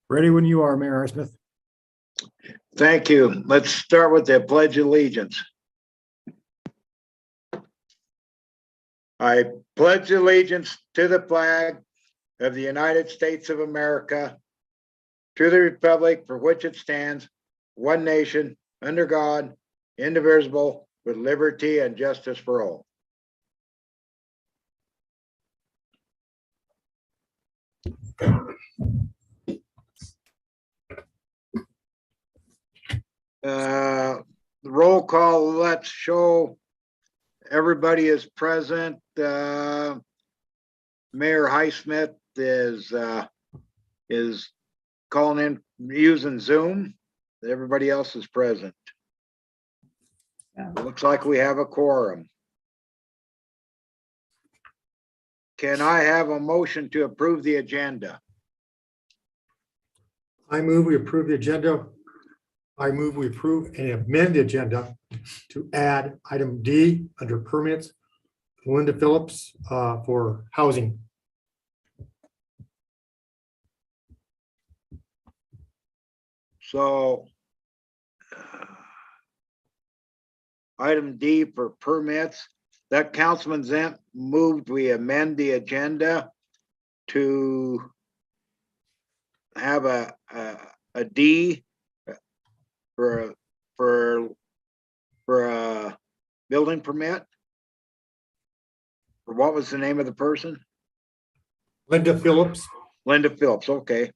Ready when you are, Mayor Smith. Thank you. Let's start with the Pledge of Allegiance. I pledge allegiance to the flag of the United States of America, to the republic for which it stands, one nation, under God, indivisible, with liberty and justice for all. Roll call, let's show everybody is present. Mayor Highsmith is calling in using Zoom. Everybody else is present. Looks like we have a quorum. Can I have a motion to approve the agenda? I move we approve the agenda. I move we approve and amend the agenda to add item D under permits, Linda Phillips for housing. So item D for permits, that Councilman Zent moved, we amend the agenda to have a D for a building permit. Or what was the name of the person? Linda Phillips. Linda Phillips, okay.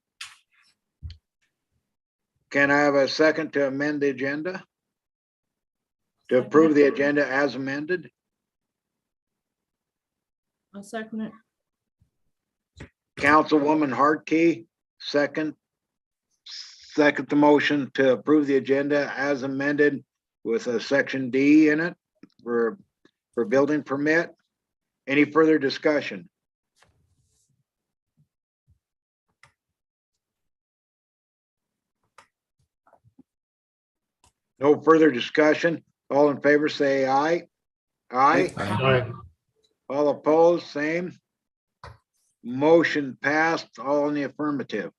Can I have a second to amend the agenda? To approve the agenda as amended? I'll second it. Councilwoman Hartkey, second the motion to approve the agenda as amended with a section D in it for building permit. Any further discussion? No further discussion. All in favor, say aye. Aye. Aye. All opposed, same. Motion passed, all in the affirmative.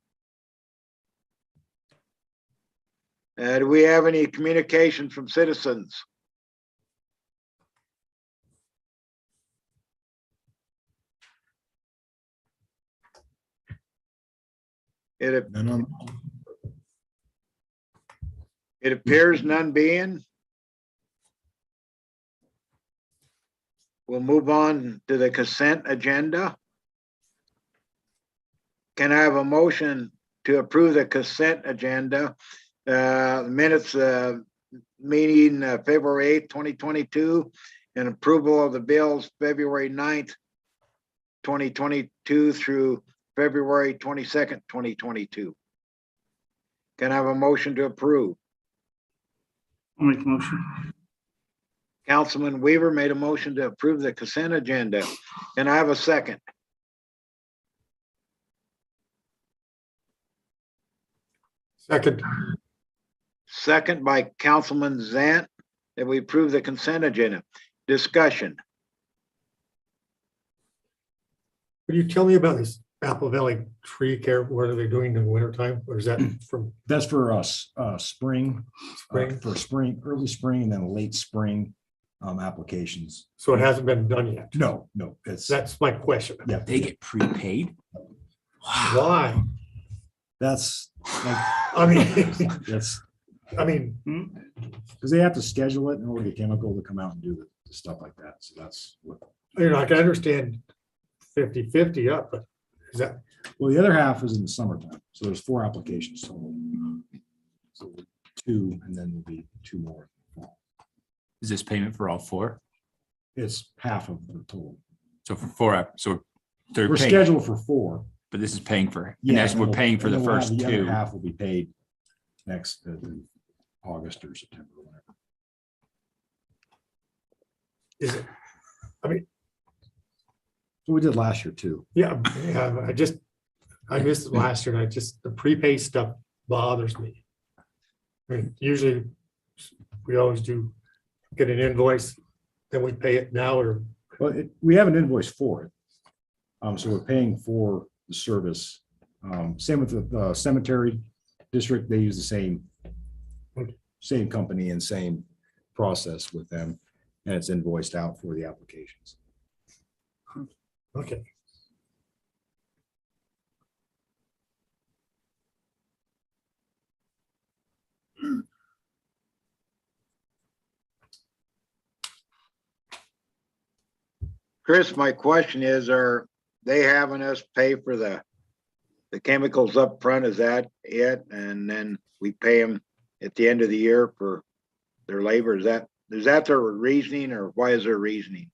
Do we have any communication from citizens? It appears none being. We'll move on to the consent agenda. Can I have a motion to approve the consent agenda? Minutes meeting February 8th, 2022, and approval of the bills February 9th, 2022 through February 22nd, 2022. Can I have a motion to approve? I'll make a motion. Councilman Weaver made a motion to approve the consent agenda. Can I have a second? Second. Second by Councilman Zant, that we approve the consent agenda. Discussion. Could you tell me about this Apple Valley tree care? What are they doing in the wintertime? Or is that from That's for us, spring, spring? for spring, early spring, and then late spring applications. So it hasn't been done yet? No, it's, That's my question. yeah, They get prepaid? Why? that's like, I mean, that's, Hmm? because they have to schedule it in order for the chemical to come out and do the stuff like that. So that's what, I can understand 50-50 up, but is that, well, the other half is in the summertime. So there's 4 applications total. So 2, and then there'll be 2 more. Is this payment for all 4? It's half of the total. So for 4, so they're We're paying, scheduled for 4. but this is paying for, and Yeah, that's, we're paying for and the then we'll have first the other 2. half will be paid next August or September, or whatever. is it, So we did last year too. yeah, I missed it last year and the prepay stuff bothers me. I mean, usually we always do get an invoice, then we pay it now or, Well, we have an invoice for it. So we're paying for the service Same with the cemetery district, they use the same company and same process with them, and it's invoiced out for the applications. Okay. Chris, my question is, are they having us pay for the chemicals up front? Is that it? And then we pay them at the end of the year for their labor? Is that their reasoning, or why is their reasoning?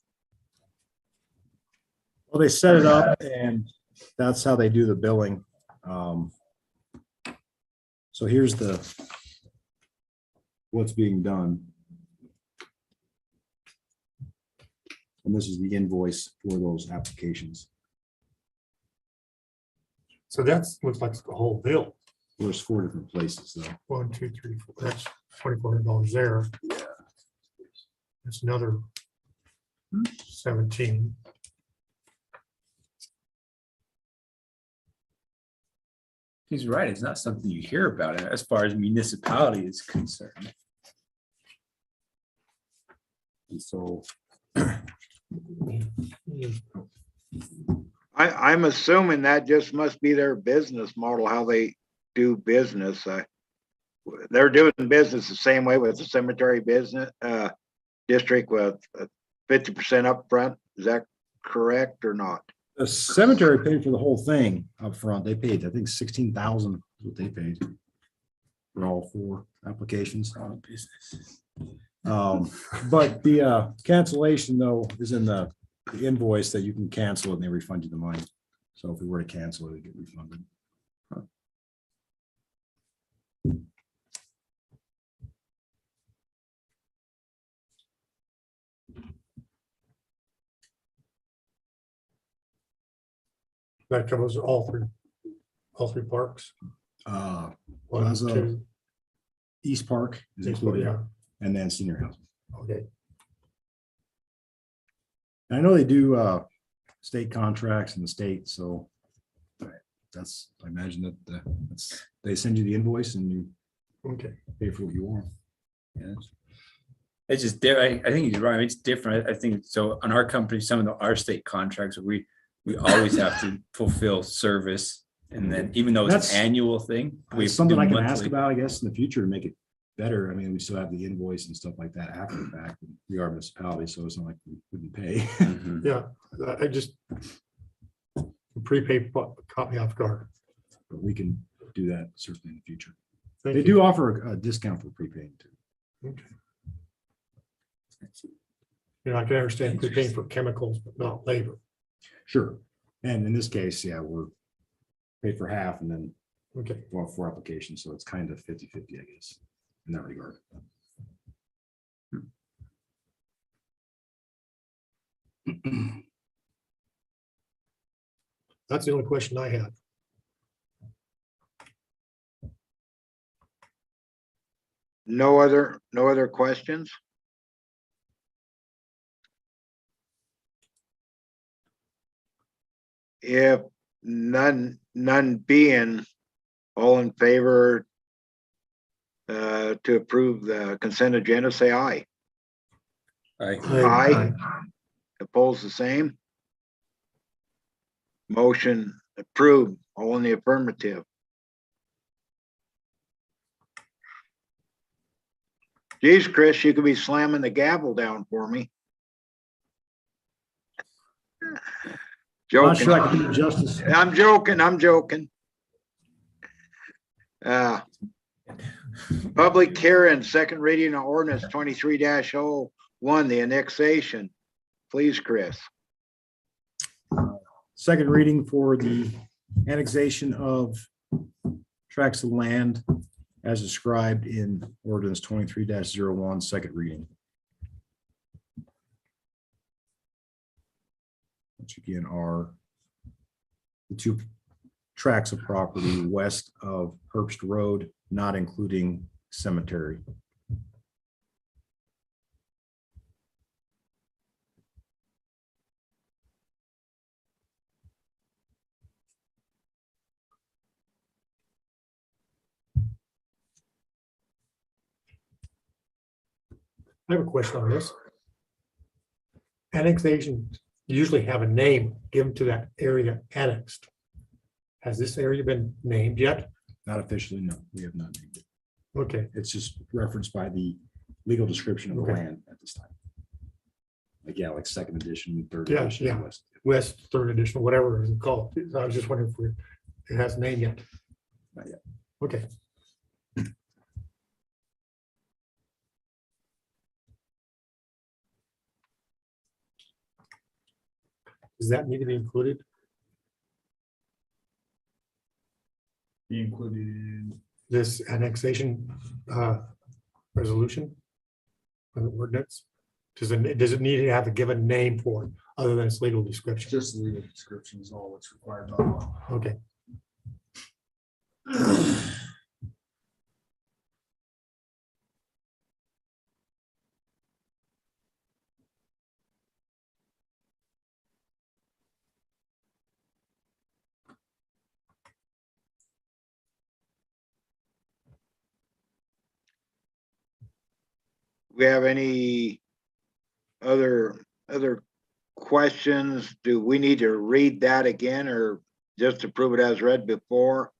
Well, they set it up and that's how they do the billing. So here's what's being done. And this is the invoice for those applications. So that's looks like the whole bill. There's 4 different places though. 1, 2, 3, 4. That's $2,400 there. That's another 17. He's right. It's not something you hear about as far as municipality is concerned. And so I'm assuming that just must be their business model, how they do business. They're doing business the same way with the cemetery business district with 50% upfront. Is that correct or not? the cemetery paid for the whole thing up front. They paid, I think, 16,000 is what they paid for all 4 applications. Wrong business. But the cancellation though is in the invoice that you can cancel it and they refund you the money. So if we were to cancel it, it'd get refunded. That covers all three parks. Uh, 1, Plaza, 2. East Park is East Park, included, yeah. and then senior housing. Okay. And I know they do state contracts in the state, so that's, I imagine that they send you the invoice and you Okay. pay for what you want. Yeah. It's just different. I think he's right. It's different. I think so. On our company, some of our state contracts, we always have to fulfill service, and then even though it's That's- an annual thing, we It's something do I can ask monthly. about, I guess, in the future to make it better. I mean, we still have the invoice and stuff like that after the fact. We are a municipality, so it's not like we wouldn't pay. Mhm. Yeah, I just prepaid caught me off guard. But we can do that certainly in the future. Thank They you. do offer a discount for prepaying too. Okay. You know, I can understand prepaying for chemicals, but not labor. Sure. And in this case, yeah, we're paid for half and then Okay. 4 applications. So it's kind of 50-50, I guess, in that regard. That's the only question I had. No other questions? If none being, all in favor to approve the consent agenda, say aye. Aye. Oppose the same. Motion approved, all in the affirmative. Geez, Chris, you could be slamming the gavel down for me. Not sure I Joking. can do it justice. I'm joking. Public hearing, second reading of ordinance 23-01, the annexation. Please, Chris. Second reading for the annexation of tracts of land as described in ordinance 23-01, second reading. Which again are the 2 tracts of property west of Herbst Road, not including cemetery. I have a question on this. Annexation usually have a name given to that area annexed. Has this area been named yet? Not officially, no, we have not named it. Okay, It's just referenced by the legal description of the Okay. land at this time. Like, yeah, like second edition, third Yeah, edition. yeah. West. West, third edition, whatever it's called. I was just wondering if it has a name yet. Not yet. Okay. Does that need to be included? Be included in. This annexation resolution? Or the ordinance? Does it need to have a given name for it other than its legal description? Just the legal description is all that's required by law. Okay. We have any other questions? Do we need to read that again or just approve it as read before?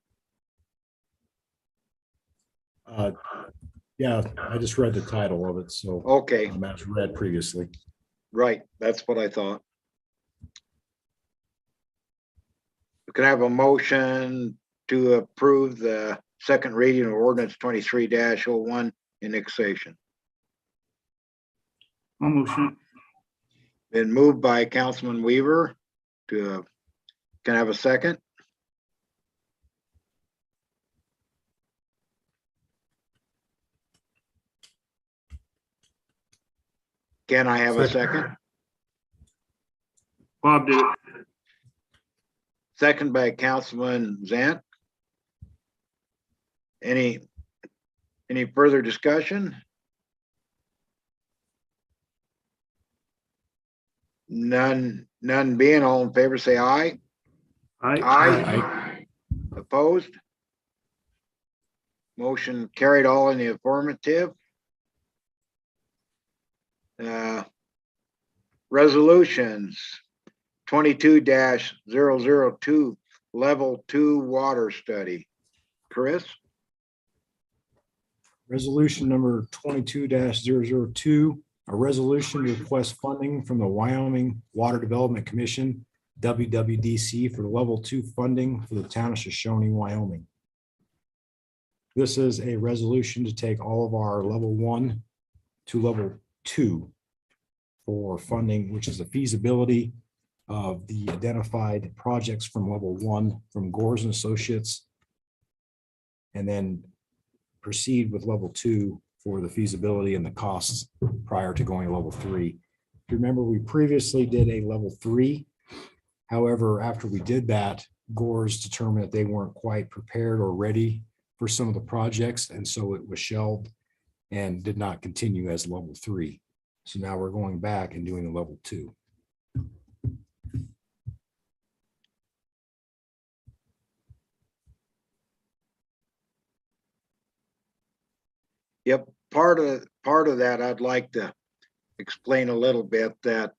Yeah, I just read the title of it, so Okay, as read previously. right, that's what I thought. We can have a motion to approve the second reading of ordinance 23-01 annexation. I'll motion. Been moved by Councilman Weaver to, can I have a second? Can I have a second? Bob did it. Second by Councilman Zant. Any further discussion? None being, all in favor, say aye. Aye. Aye. Opposed? Motion carried, all in the affirmative. Resolutions 22-002, level 2 water study. Chris? Resolution number 22-002, a resolution to request funding from the Wyoming Water Development Commission, WWDC, for level 2 funding for the town of Shoshoni, Wyoming. This is a resolution to take all of our level 1 to level 2 for funding, which is the feasibility of the identified projects from level 1 from Gores and Associates, and then proceed with level 2 for the feasibility and the costs prior to going to level 3. If you remember, we previously did a level 3. However, after we did that, Gores determined that they weren't quite prepared or ready for some of the projects, and so it was shelved and did not continue as level 3. So now we're going back and doing a level 2. Yep, part of that, I'd like to explain a little bit that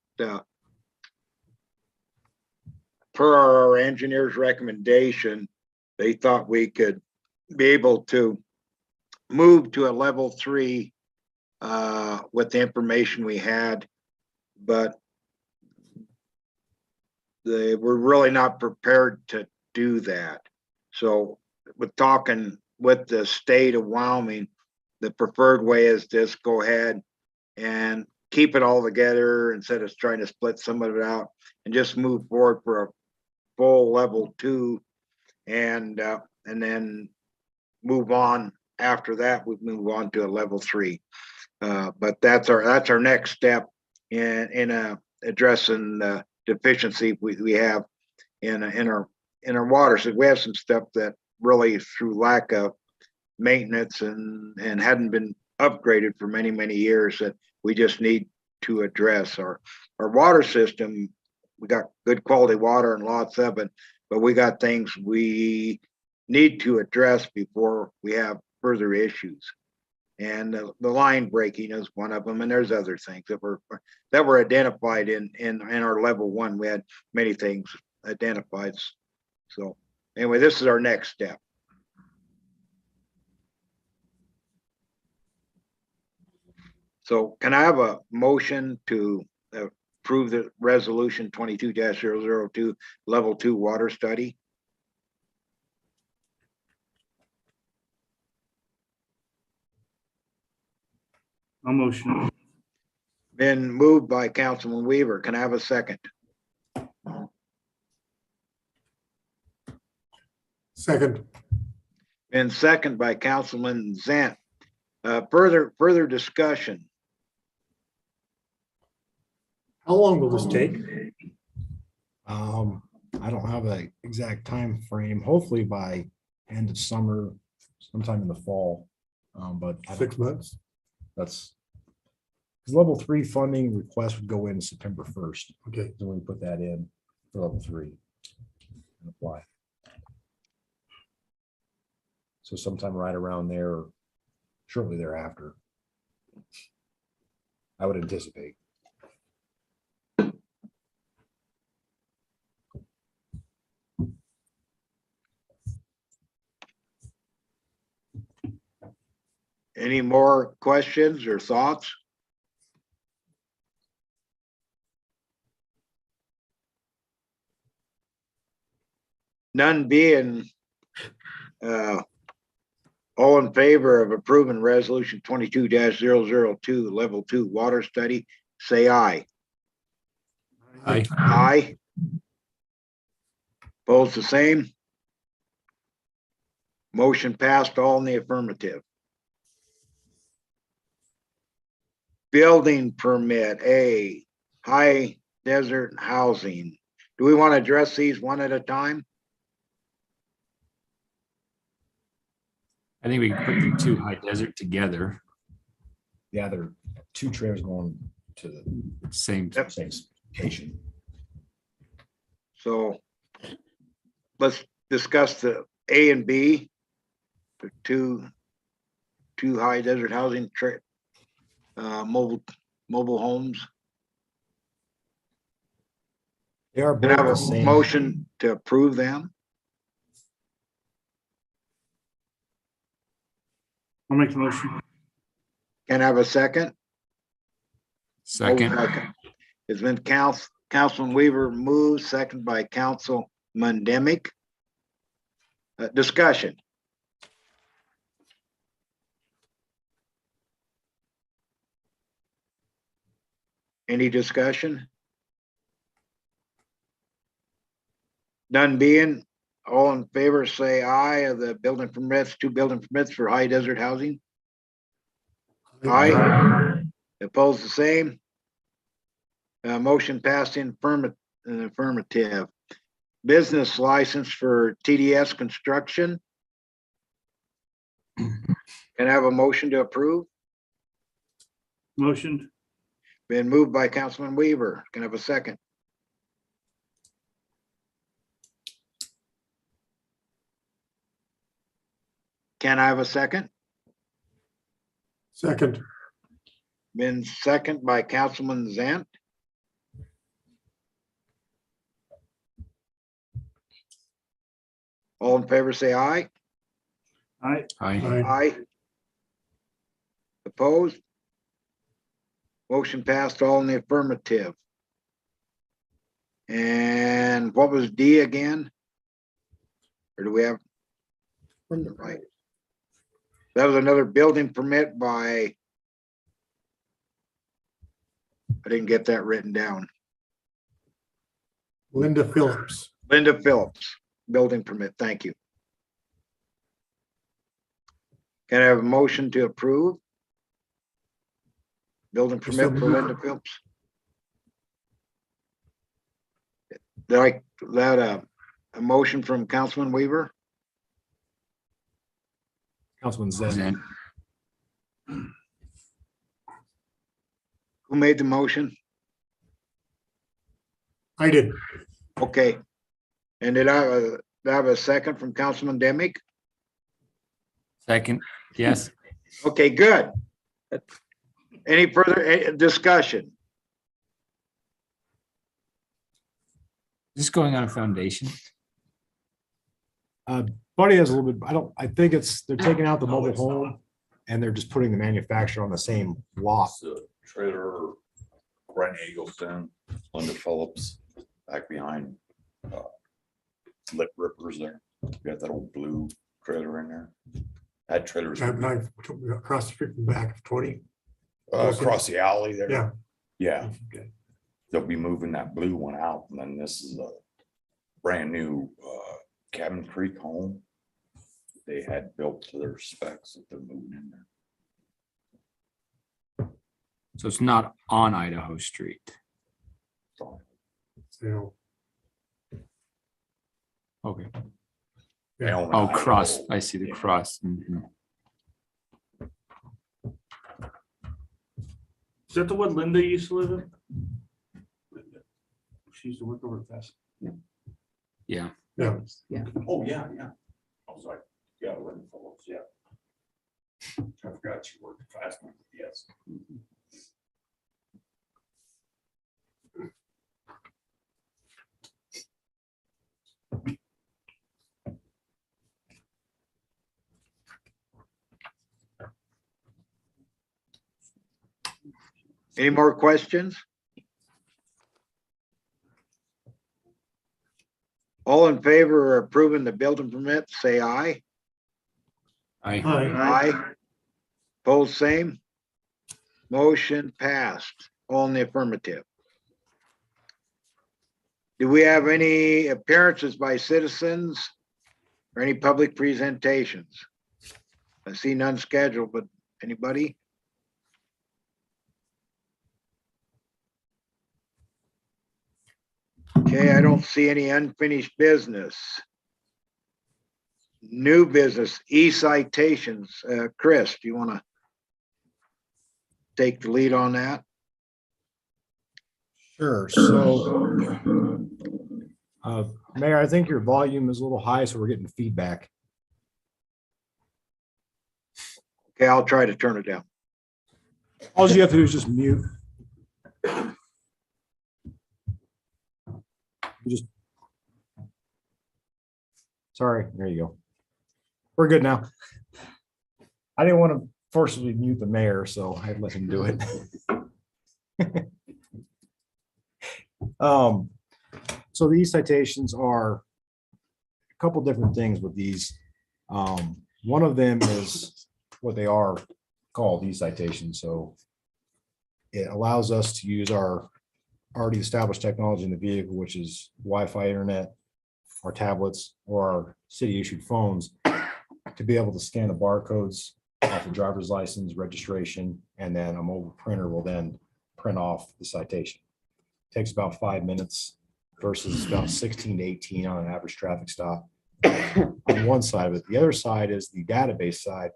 per our engineer's recommendation, they thought we could be able to move to a level 3 with the information we had, but they were really not prepared to do that. So with talking with the state of Wyoming, the preferred way is just go ahead and keep it all together instead of trying to split some of it out and just move forward for a full level 2 and then move on. After that, we move on to a level 3. But that's our next step in addressing the deficiency we have in our water. So we have some stuff that really through lack of maintenance and hadn't been upgraded for many years that we just need to address. Our water system, we got good quality water and lots of it, but we got things we need to address before we have further issues. And the line breaking is one of them, and there's other things that were identified in our level 1. We had many things identified. So anyway, this is our next step. So can I have a motion to approve the resolution 22-002 level 2 water study? I'll motion. Been moved by Councilman Weaver. Can I have a second? Second. Been second by Councilman Zant. Further discussion. How long will this take? I don't have an exact time frame. Hopefully by end of summer, sometime in the fall. But I don't- 6 months? that's level 3 funding request would go in September 1st. Okay. So we put that in for level 3 and apply. So sometime right around there, or shortly thereafter, I would anticipate. Any more questions or thoughts? None being, all in favor of approving resolution 22-002 level 2 water study, say aye. Aye. Aye. Opposed, the same. Motion passed, all in the affirmative. Building permit, A, high desert housing. Do we want to address these one at a time? I think we can put the 2 high desert together, Yeah, there are 2 trails going to the same. Yep. same location. So let's discuss the A and B, the two high desert housing mobile homes. They are Can I both have the a same. motion to approve them? I'll make the motion. Can I have a second? Second. It's been Councilman Weaver moved, second by Councilman Demick. Discussion. Any discussion? None being, all in favor, say aye of the building permits, 2 building permits for high desert housing. Aye. Opposed, the same. Motion passed in affirmative. Business license for TDS construction. Can I have a motion to approve? Motion. Been moved by Councilman Weaver. Can I have a second? Can I have a second? Second. Been second by Councilman Zant. All in favor, say aye. Aye. Aye. Aye. Aye. Opposed? Motion passed, all in the affirmative. And what was D again? Or do we have? Right. That was another building permit by, I didn't get that written down. Linda Phillips. Linda Phillips, building permit, thank you. Can I have a motion to approve? Building permit for Linda Phillips? That a motion from Councilman Weaver? Councilman Zen. Zen. Who made the motion? I did. Okay. And did I have a second from Councilman Demick? Second. Yes. Okay, good. Any further discussion? Is this going on a foundation? Buddy has a little bit, I think they're taking out the mobile home and they're just putting the manufacturer on the same lot. It's a trailer, Brian Eagleton, Linda Phillips, back behind Lip Rippers there. We got that old blue trailer in there. That trailer's Across the street from back of 20. across the alley there. Yeah. Yeah, they'll be moving that blue one out, and then this is a brand new Cabin Creek home. They had built to their specs that they're moving in there. So it's not on Idaho Street. So, So, Okay. they own Oh, it. cross. I see the cross. Mhm. Is that the one Linda used to live in? She used to work over at Fast. Yeah. yeah, Oh, yeah, yeah. I was like, yeah, Linda Phillips, yeah. I forgot you worked at Fast, yes. Any more questions? All in favor of approving the building permit, say aye. I Aye. Opposed, same. Motion passed. All in the affirmative. Do we have any appearances by citizens or any public presentations? I see none scheduled, but anybody? Okay, I don't see any unfinished business. New business, e-citations. Chris, do you want to take the lead on that? Sure, so Mayor, I think your volume is a little high, so we're getting feedback. Okay, I'll try to turn it down. All you have to do is just mute. Sorry, there you go. We're good now. I didn't want to forcibly mute the mayor, so I had to let him do it. So these citations are a couple different things with these. One of them is what they are called, these citations. So it allows us to use our already established technology in the vehicle, which is Wi-Fi internet, our tablets, or our city issued phones, to be able to scan the barcodes off the driver's license, registration, and then a mobile printer will then print off the citation. Takes about 5 minutes versus about 16 to 18 on an average traffic stop on one side of it. The other side is the database side,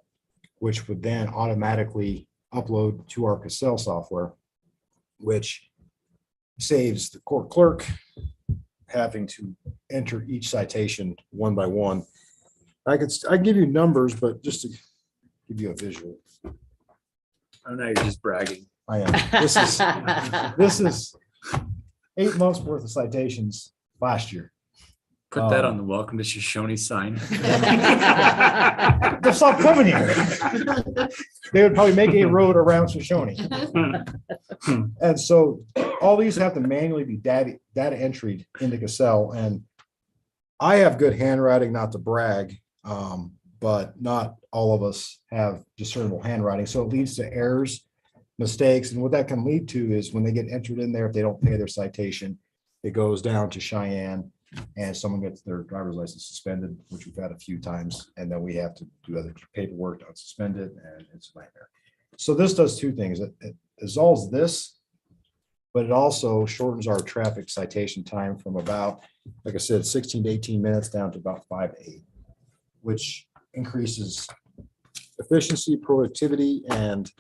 which would then automatically upload to our Cassell software, which saves the court clerk having to enter each citation one by one. I can give you numbers, but just to give you a visual. Oh, now you're just bragging. I am. This is 8 months worth of citations last year. Put that on the welcome to Shoshoni sign. They'll stop coming here. They would probably make a road around Shoshoni. And so all these have to manually be data entered into Cassell. And I have good handwriting, not to brag, but not all of us have discernible handwriting. So it leads to errors, mistakes. And what that can lead to is when they get entered in there, if they don't pay their citation, it goes down to Cheyenne and someone gets their driver's license suspended, which we've had a few times. And then we have to do other paperwork to unsuspend it, and it's a nightmare. So this does two things. It resolves this, but it also shortens our traffic citation time from about, like I said, 16 to 18 minutes down to about 5 to 8, which increases efficiency, productivity, and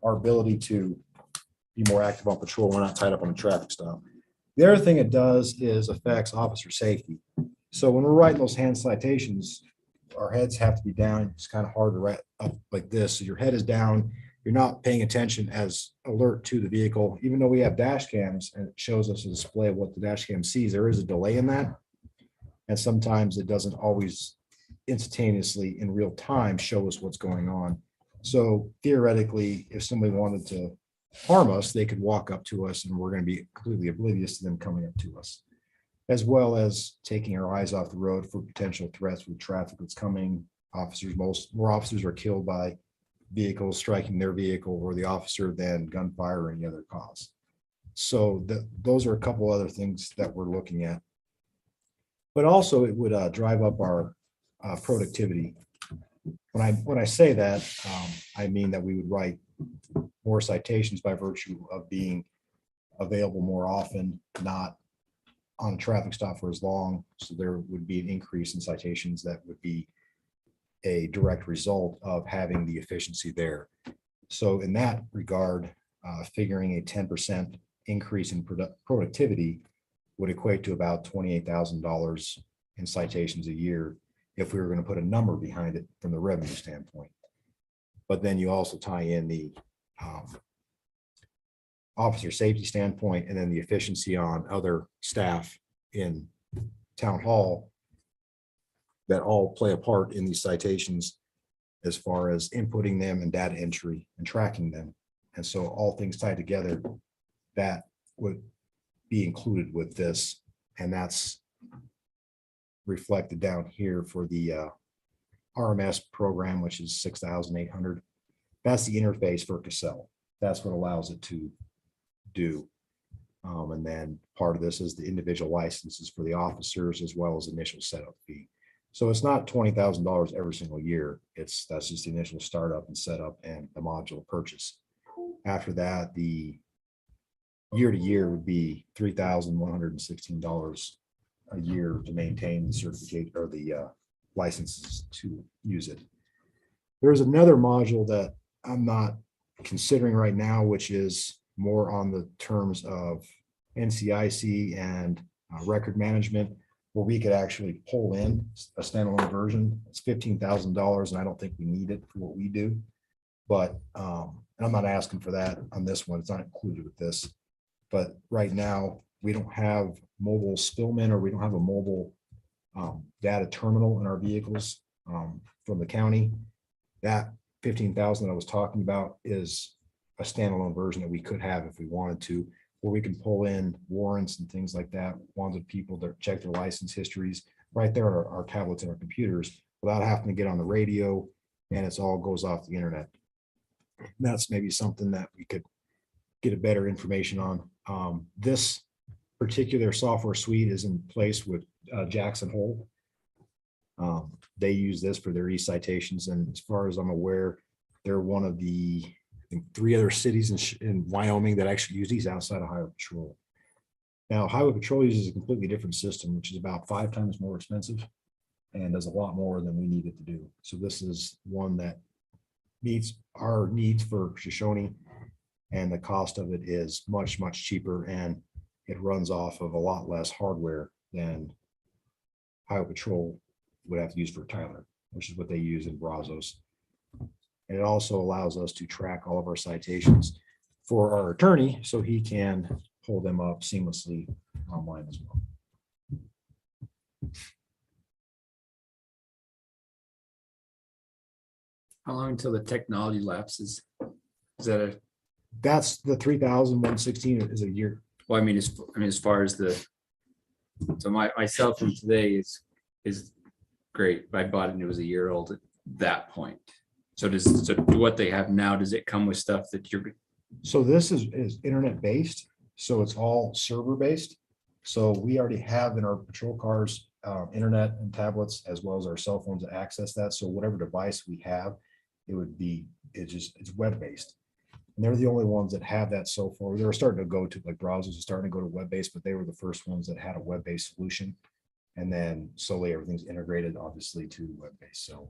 our ability to be more active on patrol. We're not tied up on a traffic stop. The other thing it does is affects officer safety. So when we're writing those hand citations, our heads have to be down. It's kind of hard to write up like this. So your head is down. You're not paying attention as alert to the vehicle, even though we have dash cams and it shows us a display of what the dash cam sees. There is a delay in that. And sometimes it doesn't always instantaneously in real time show us what's going on. So theoretically, if somebody wanted to harm us, they could walk up to us and we're going to be completely oblivious to them coming up to us, as well as taking our eyes off the road for potential threats with traffic that's coming. Officers, more officers are killed by vehicles striking their vehicle or the officer than gunfire or any other cause. So those are a couple other things that we're looking at. But also it would drive up our productivity. When I say that, I mean that we would write more citations by virtue of being available more often, not on a traffic stop for as long. So there would be an increase in citations that would be a direct result of having the efficiency there. So in that regard, figuring a 10% increase in productivity would equate to about $28,000 in citations a year if we were going to put a number behind it from the revenue standpoint. But then you also tie in the officer safety standpoint and then the efficiency on other staff in town hall that all play a part in these citations as far as inputting them and data entry and tracking them. And so all things tied together, that would be included with this. And that's reflected down here for the RMS program, which is 6,800. That's the interface for Cassell. That's what allows it to do. And then part of this is the individual licenses for the officers as well as initial setup fee. So it's not $20,000 every single year. That's just the initial startup and setup and the module purchase. After that, the year to year would be $3,116 a year to maintain the certificate or the licenses to use it. There's another module that I'm not considering right now, which is more on the terms of NCIC and record management, where we could actually pull in a standalone version. It's $15,000, and I don't think we need it for what we do. But and I'm not asking for that on this one. It's not included with this. But right now, we don't have mobile spillmen, or we don't have a mobile data terminal in our vehicles from the county. That 15,000 that I was talking about is a standalone version that we could have if we wanted to, where we can pull in warrants and things like that, wanted people to check their license histories right there on our tablets and our computers without having to get on the radio, and it's all goes off the internet. And that's maybe something that we could get a better information on. This particular software suite is in place with Jackson Hole. They use this for their e-citations, and as far as I'm aware, they're one of the, I think, 3 other cities in Wyoming that actually use these outside of Highway Patrol. Now, Highway Patrol uses a completely different system, which is about 5 times more expensive and does a lot more than we need it to do. So this is one that meets our needs for Shoshoni, and the cost of it is much, much cheaper, and it runs off of a lot less hardware than Highway Patrol would have to use for Tyler, which is what they use in Brazos. And it also allows us to track all of our citations for our attorney, so he can pull them up seamlessly online as well. How long until the technology lapses? Is that a, That's the 3,116 is a year. well, I mean, as far as the, so my cell phone today is great. I bought it and it was a year old at that point. So what they have now, does it come with stuff that you're, So this is internet based, so it's all server based. So we already have in our patrol cars, internet and tablets, as well as our cell phones to access that. So whatever device we have, it's web based. And they're the only ones that have that so far. They were starting to go to, like, browsers are starting to go to web based, but they were the first ones that had a web based solution. And then slowly everything's integrated, obviously, to web based. So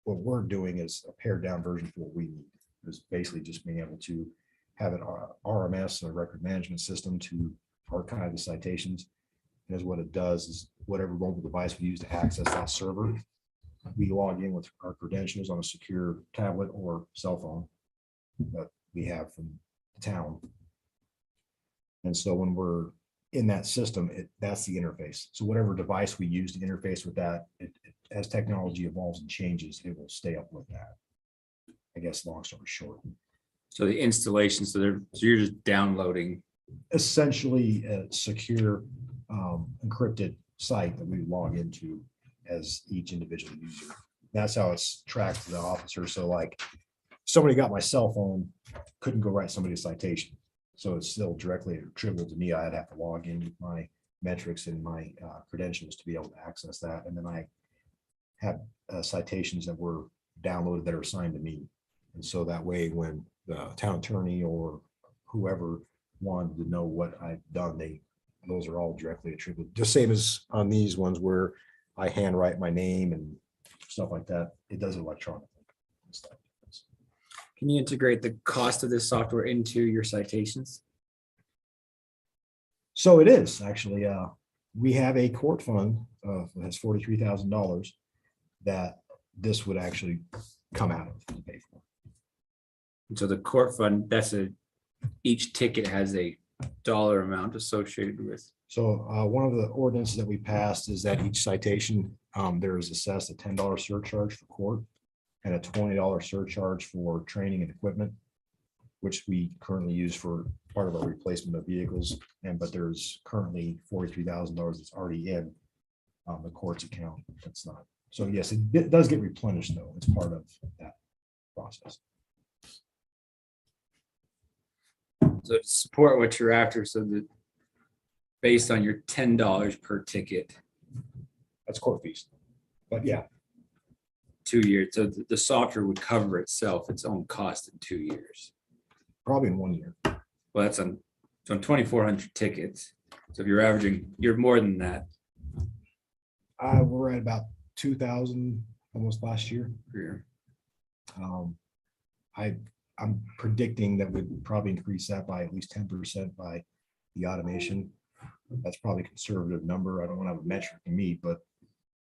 what we're doing is a pared down version for what we need. Is basically just being able to have an RMS, a record management system, to archive the citations, And is what it does is whatever mobile device we use to access that server, we log in with our credentials on a secure tablet or cell phone that we have from the town. And so when we're in that system, that's the interface. So whatever device we use to interface with that, as technology evolves and changes, it will stay up with that. I guess long story short. So the installation, so you're just downloading. Essentially a secure encrypted site that we log into as each individual user. That's how it's tracked to the officer. So like somebody got my cell phone, couldn't go write somebody a citation. So it's still directly attributable to me. I'd have to log in with my metrics and my credentials to be able to access that. And then I have citations that were downloaded that are assigned to me. And so that way, when the town attorney or whoever wanted to know what I've done, those are all directly attributed. Just same as on these ones where I handwrite my name and stuff like that. It does it electronically. Can you integrate the cost of this software into your citations? So it is actually, we have a court fund that has $43,000 that this would actually come out of to pay for. And so the court fund, each ticket has a dollar amount associated with. So one of the ordinances that we passed is that each citation, there is assessed a $10 surcharge for court and a $20 surcharge for training and equipment, which we currently use for part of our replacement of vehicles. But there's currently $43,000 that's already in the court's account. That's not. So yes, it does get replenished though. It's part of that process. So to support what you're after, so that based on your $10 per ticket, That's court fees. But yeah, 2 years, so the software would cover itself, its own cost in 2 years. probably in 1 year. Well, that's on 2,400 tickets. So if you're averaging, you're more than that We're at about 2,000 almost last year. per year. I'm predicting that we'd probably increase that by at least 10% by the automation. That's probably a conservative number. I don't want to have a metric to meet, but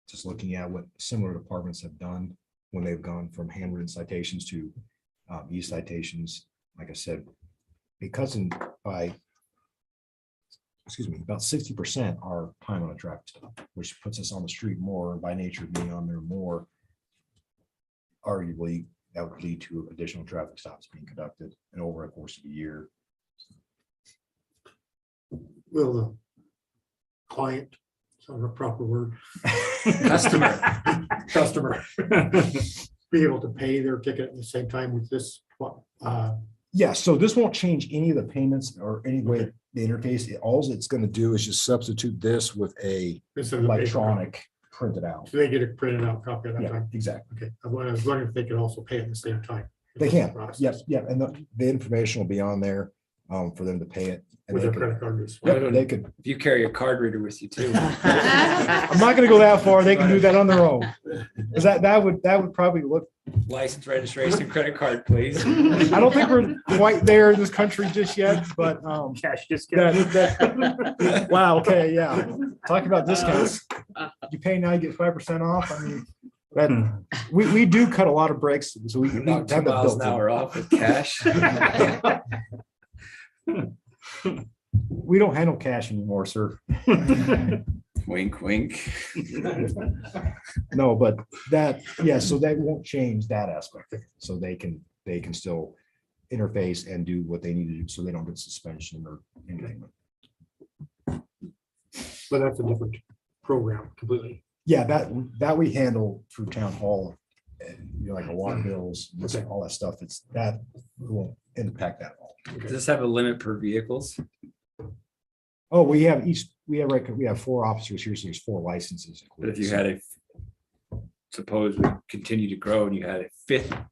just looking at what similar departments have done when they've gone from handwritten citations to e-citations, like I said, because about 60% are time on a traffic stop, which puts us on the street more, and by nature of being on there more, arguably that would lead to additional traffic stops being conducted and over a course of a year. Will the client, is that a proper word? Customer be able to pay their ticket at the same time with this? Yeah, so this won't change any of the payments or any way the interface. All it's going to do is just substitute this with a Instead of the paper electronic printed out. copy? So they get a printed out copy at that Yeah, time? exactly. Okay, I was wondering if they could also pay at the same time. They can. Process. Yes, yeah, and the information will be on there for them to pay it. And With they their could, credit card as well. yep, they could. If you carry a card reader with you too. I'm not going to go that far. They can do that on their own. Because that would probably look. License, registration, credit card, please. I don't think we're quite there in this country just yet, but Cash discount. wow, okay, yeah. Talking about discounts. You pay now, you get 5% off. I mean, that we do cut a lot of breaks, so we About have 2 that miles built an in. hour off with cash. We don't handle cash anymore, sir. Wink, wink. No, but that, yeah, so that won't change that aspect. So they can still interface and do what they need to do, so they don't get suspension or anything. But that's a different program completely. Yeah, that we handle through town hall, and like the water bills, all that stuff. That won't impact that at all. Does this have a limit per vehicles? Oh, we have 4 officers here, so there's 4 licenses. But if you had suppose we continue to grow and you had a 5th,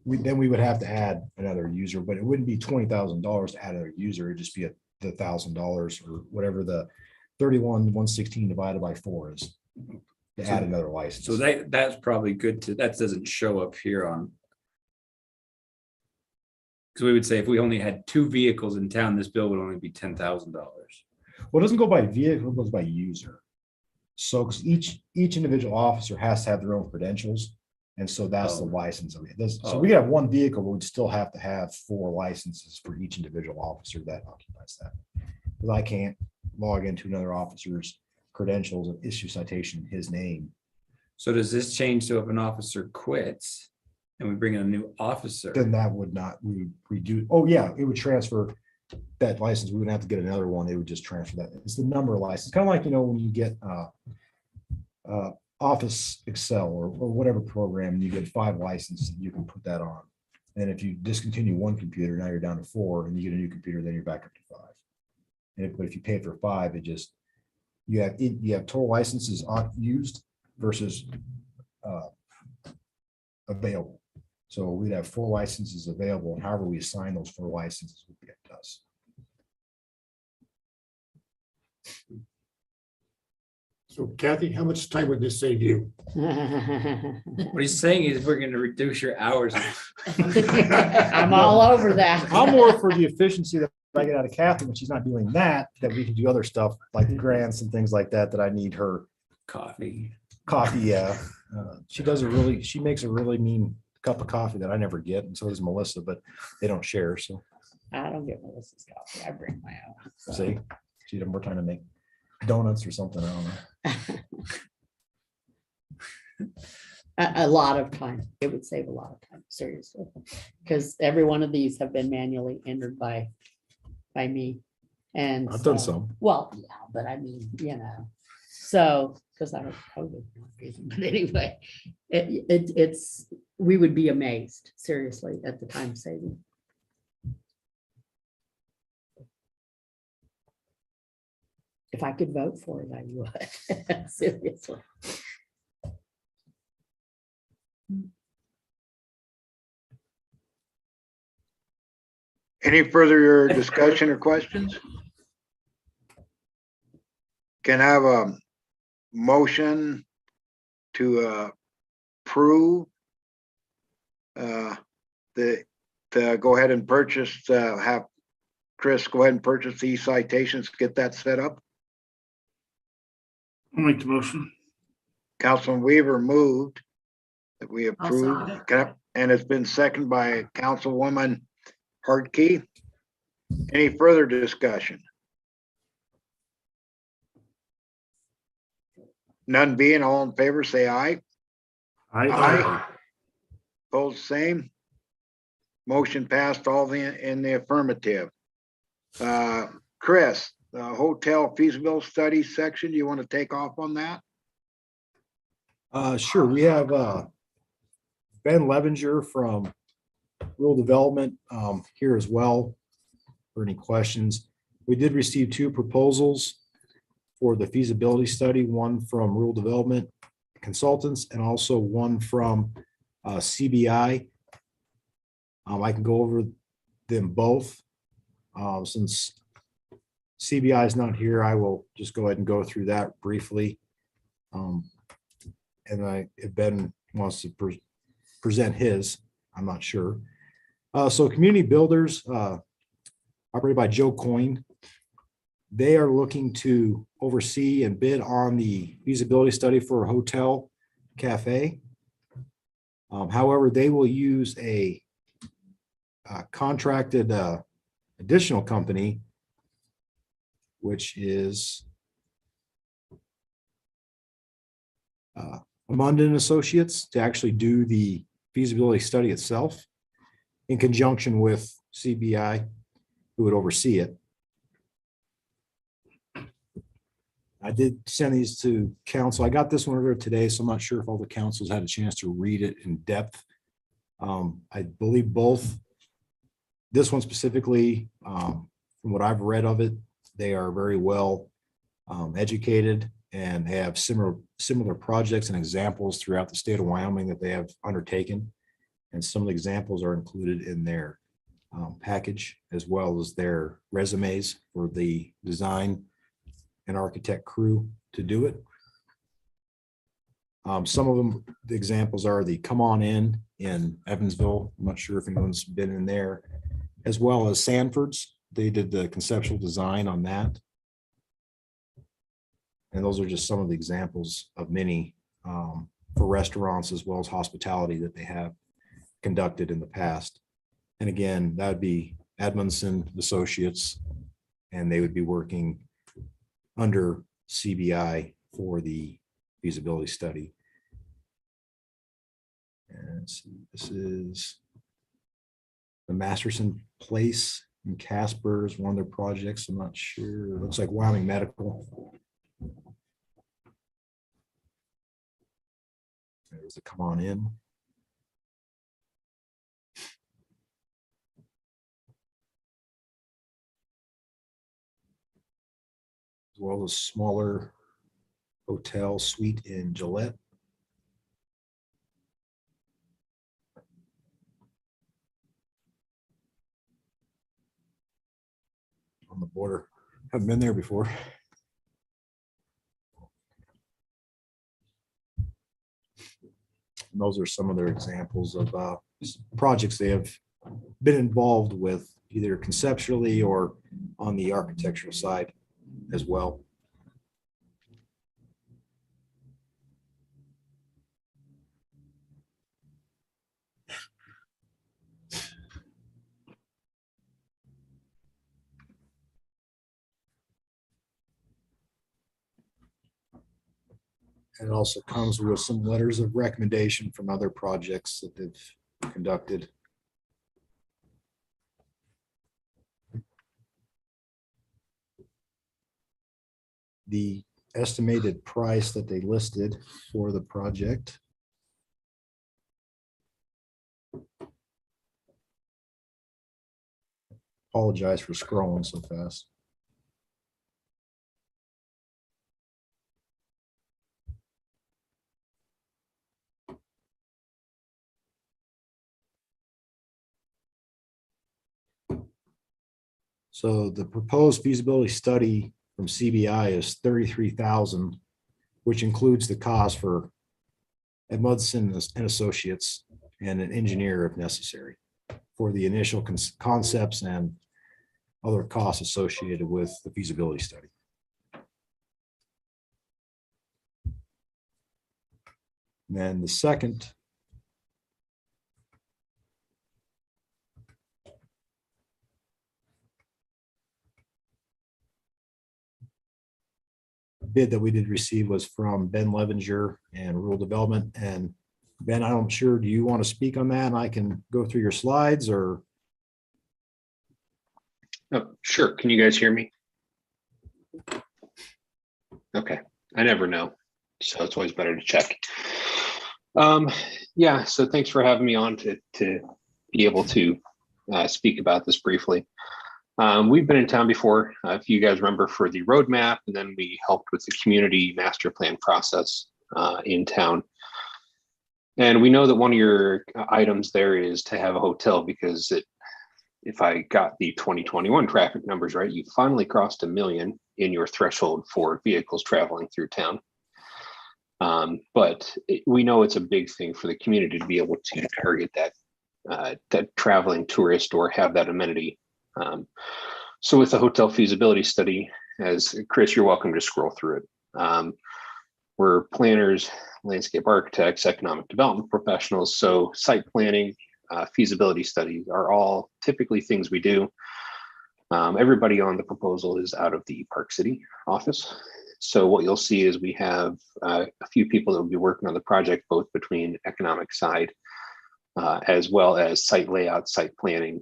Then we would have to add another user, but it wouldn't be $20,000 to add another user. It'd just be the $1,000 or whatever the 31,116 divided by 4 is to add another license. so that's probably good that doesn't show up here on. Because we would say if we only had 2 vehicles in town, this bill would only be $10,000. Well, it doesn't go by vehicle, it goes by user. So, because each individual officer has to have their own credentials. And so that's the Oh. license of it. So Oh. we have one vehicle, but we'd still have to have 4 licenses for each individual officer that occupies that. Because I can't log into another officer's credentials and issue citation in his name. So does this change to if an officer quits and we bring in a new officer? Then that would not, we do, oh yeah, it would transfer that license. We wouldn't have to get another one. It would just transfer that. It's the number of license, kind of like, when you get Office Excel or whatever program, and you get 5 licenses, you can put that on. And if you discontinue one computer, now you're down to 4, and you get a new computer, then you're back up to 5. But if you pay for 5, it just, you have total licenses used versus available. So we'd have 4 licenses available, and however we assign those 4 licenses would be up to us. So Kathy, how much time would this save you? What he's saying is we're gonna reduce your hours. I'm all over that. I'm more for the efficiency that I get out of Kathy when she's not doing that, that we can do other stuff like grants and things like that, that I need her Coffee. coffee. She makes a really mean cup of coffee that I never get, and so does Melissa, but they don't share. So I don't get Melissa's coffee. I bring my own. so. see, she'd have more time to make donuts or something. I don't know. A lot of time. It would save a lot of time, seriously. Because every one of these have been manually entered by me. And I've done so- some. Well, yeah, but I mean, so, because I don't COVID, but anyway, it's, we would be amazed, seriously, at the time saving. If I could vote for it, I would, seriously. Any further discussion or questions? Can I have a motion to approve to go ahead and purchase, have Chris go ahead and purchase these citations, get that set up? I'll make the motion. Councilman Weaver moved that we second approve, it. and it's been seconded by Councilwoman Hartke. Any further discussion? None being, all in favor, say aye. Aye. Opposed, same. Motion passed, all in the affirmative. Chris, the hotel feasibility study section, you want to take off on that? Sure. We have Ben Levenger from Rural Development here as well for any questions. We did receive 2 proposals for the feasibility study, one from Rural Development Consultants and also one from CBI. I can go over them both. Since CBI is not here, I will just go ahead and go through that briefly. And if Ben wants to present his, I'm not sure. So Community Builders, operated by Joe Coyne, they are looking to oversee and bid on the feasibility study for a hotel cafe. However, they will use a contracted additional company, which is Amanda and Associates, to actually do the feasibility study itself in conjunction with CBI, who would oversee it. I did send these to council. I got this one earlier today, so I'm not sure if all the councils had a chance to read it in depth. I believe both, this one specifically, from what I've read of it, they are very well educated and have similar projects and examples throughout the state of Wyoming that they have undertaken. And some of the examples are included in their package, as well as their resumes for the design and architect crew to do it. Some of them, the examples are the Come On in Evansville. I'm not sure if anyone's been in there, as well as Sanford's. They did the conceptual design on that. And those are just some of the examples of many for restaurants as well as hospitality that they have conducted in the past. And again, that would be Edmondson Associates, and they would be working under CBI for the feasibility study. And let's see, this is the Masterson Place in Casper is one of their projects. I'm not sure. It looks like Wyoming Medical. There's a come on in. As well as smaller hotel suite in Gillette. On the border. Haven't been there before. And those are some of their examples of projects they have been involved with, either conceptually or on the architectural side as well. It also comes with some letters of recommendation from other projects that they've conducted. The estimated price that they listed for the project. Apologize for scrolling so fast. So the proposed feasibility study from CBI is $33,000, which includes the cost for Edmondson and Associates and an engineer if necessary for the initial concepts and other costs associated with the feasibility study. And then the second bid that we did receive was from Ben Levenger and Rural Development. And Ben, I'm sure, do you want to speak on that? And I can go through your slides or? Oh, sure. Can you guys hear me? Okay. I never know. So it's always better to check. Yeah, so thanks for having me on to be able to speak about this briefly. We've been in town before, if you guys remember, for the roadmap, and then we helped with the community master plan process in town. And we know that one of your items there is to have a hotel, because if I got the 2021 traffic numbers right, you finally crossed 1 million in your threshold for vehicles traveling through town. But we know it's a big thing for the community to be able to target that traveling tourist or have that amenity. So with the hotel feasibility study, as Chris, you're welcome to scroll through it. We're planners, landscape architects, economic development professionals. So site planning, feasibility studies are all typically things we do. Everybody on the proposal is out of the Park City office. So what you'll see is we have a few people that will be working on the project, both between economic side, as well as site layout, site planning,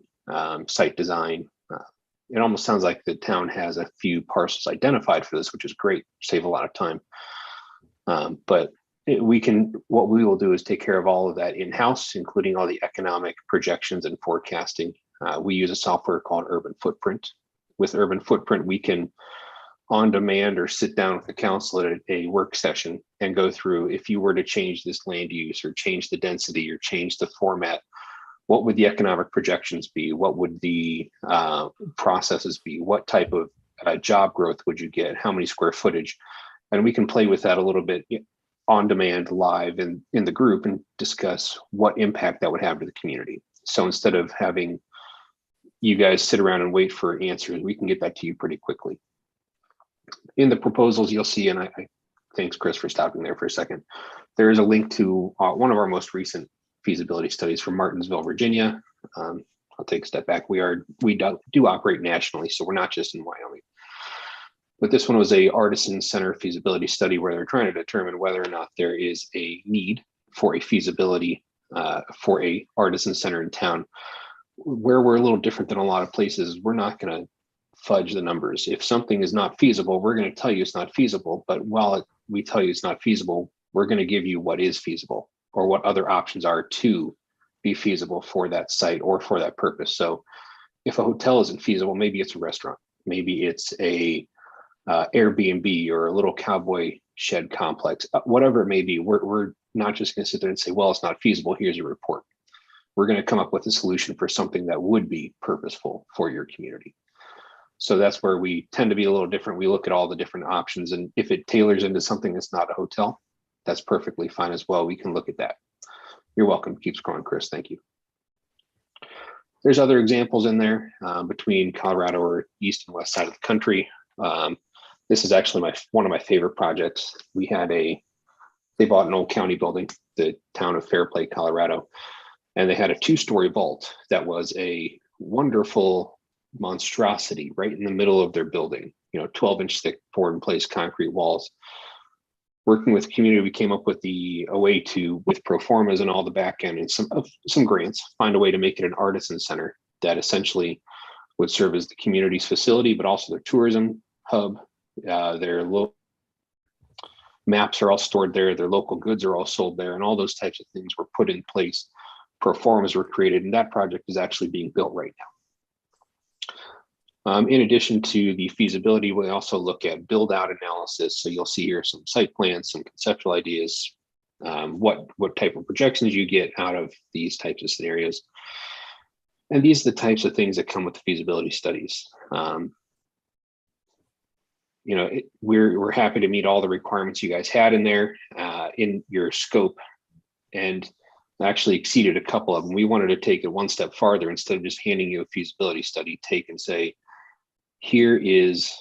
site design. It almost sounds like the town has a few parcels identified for this, which is great, save a lot of time. But what we will do is take care of all of that in-house, including all the economic projections and forecasting. We use a software called Urban Footprint. With Urban Footprint, we can on demand or sit down with the council at a work session and go through, if you were to change this land use or change the density or change the format, what would the economic projections be? What would the processes be? What type of job growth would you get? How many square footage? And we can play with that a little bit on demand live in the group and discuss what impact that would have to the community. So instead of having you guys sit around and wait for answers, we can get that to you pretty quickly. In the proposals, you'll see, and I thanks Chris for stopping there for a second. There is a link to one of our most recent feasibility studies from Martinsville, Virginia. I'll take a step back. We do operate nationally, so we're not just in Wyoming. But this one was a artisan center feasibility study where they're trying to determine whether or not there is a need for a feasibility for a artisan center in town. Where we're a little different than a lot of places, we're not going to fudge the numbers. If something is not feasible, we're going to tell you it's not feasible. But while we tell you it's not feasible, we're going to give you what is feasible or what other options are to be feasible for that site or for that purpose. So if a hotel isn't feasible, maybe it's a restaurant, maybe it's a Airbnb or a little cowboy shed complex, whatever it may be. We're not just going to sit there and say, well, it's not feasible, here's a report. We're going to come up with a solution for something that would be purposeful for your community. So that's where we tend to be a little different. We look at all the different options, and if it tailors into something that's not a hotel, that's perfectly fine as well. We can look at that. You're welcome. Keep scrolling, Chris. Thank you. There's other examples in there between Colorado or east and west side of the country. This is actually one of my favorite projects. They bought an old county building, the town of Fairplay, Colorado, and they had a 2-story vault that was a wonderful monstrosity right in the middle of their building, 12-inch thick poured in place concrete walls. Working with community, we came up with a way to, with pro formas and all the back end and some grants, find a way to make it an artisan center that essentially would serve as the community's facility, but also their tourism hub. Their local maps are all stored there. Their local goods are all sold there, and all those types of things were put in place. Pro formas were created, and that project is actually being built right now. In addition to the feasibility, we also look at build out analysis. So you'll see here some site plans, some conceptual ideas, what type of projections you get out of these types of scenarios. And these are the types of things that come with the feasibility studies. We're happy to meet all the requirements you guys had in there in your scope, and actually exceeded a couple of them. We wanted to take it one step farther. Instead of just handing you a feasibility study, take and say, here is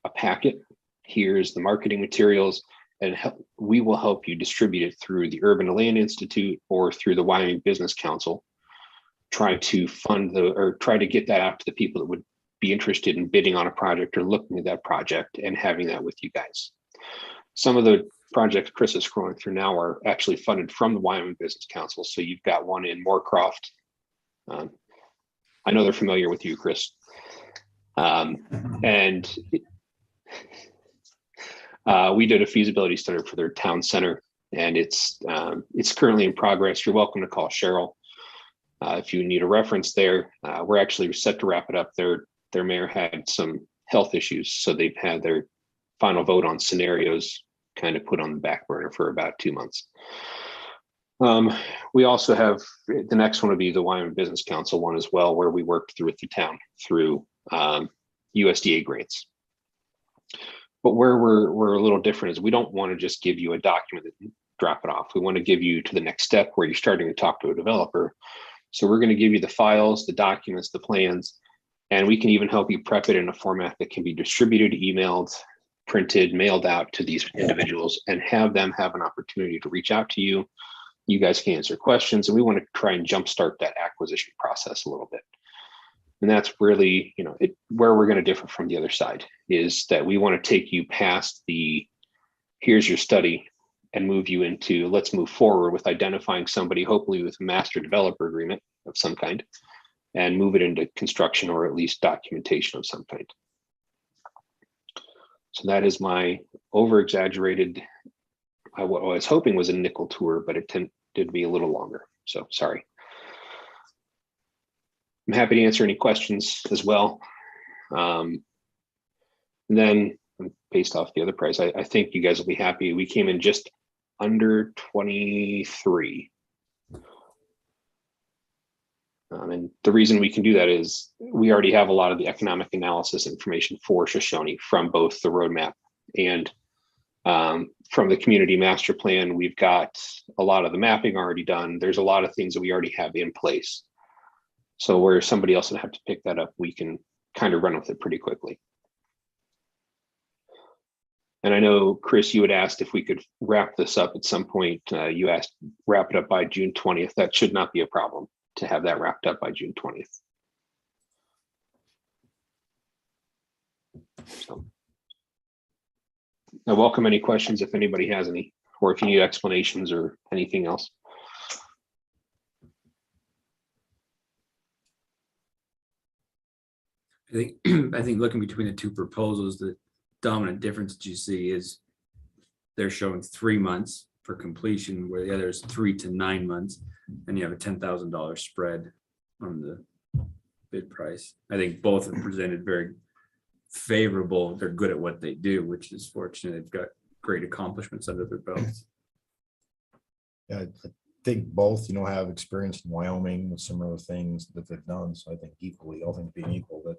a packet, here's the marketing materials, and we will help you distribute it through the Urban Land Institute or through the Wyoming Business Council. Try to try to get that out to the people that would be interested in bidding on a project or looking at that project and having that with you guys. Some of the projects Chris is scrolling through now are actually funded from the Wyoming Business Council. So you've got one in Moorcroft. I know they're familiar with you, Chris. And we did a feasibility study for their town center, and it's currently in progress. You're welcome to call Cheryl if you need a reference there. We're actually set to wrap it up. Their mayor had some health issues, so they've had their final vote on scenarios kind of put on the back burner for about 2 months. We also have, the next one would be the Wyoming Business Council one as well, where we worked through with the town through USDA grants. But where we're a little different is we don't want to just give you a document and drop it off. We want to give you to the next step where you're starting to talk to a developer. So we're going to give you the files, the documents, the plans, and we can even help you prep it in a format that can be distributed, emailed, printed, mailed out to these individuals, and have them have an opportunity to reach out to you. You guys can answer questions, and we want to try and jumpstart that acquisition process a little bit. And that's really, where we're going to differ from the other side is that we want to take you past the, here's your study, and move you into, let's move forward with identifying somebody, hopefully with a master developer agreement of some kind, and move it into construction or at least documentation of some kind. So that is my over-exaggerated, what I was hoping was a nickel tour, but it did be a little longer. So sorry. I'm happy to answer any questions as well. And then based off the other price, I think you guys will be happy. We came in just under 23. And the reason we can do that is we already have a lot of the economic analysis information for Shoshoni from both the roadmap and from the community master plan. We've got a lot of the mapping already done. There's a lot of things that we already have in place. So where somebody else would have to pick that up, we can kind of run with it pretty quickly. And I know, Chris, you had asked if we could wrap this up at some point. You asked wrap it up by June 20th. That should not be a problem to have that wrapped up by June 20th. So I welcome any questions if anybody has any, or if you need explanations or anything else. I think looking between the two proposals, the dominant difference that you see is they're showing 3 months for completion, where the other is 3 to 9 months, and you have a $10,000 spread on the bid price. I think both have presented very favorable. They're good at what they do, which is fortunate. They've got great accomplishments under their belts. Yeah, I think both, have experience in Wyoming with some of the things that they've done. So I think equally, all things being equal, that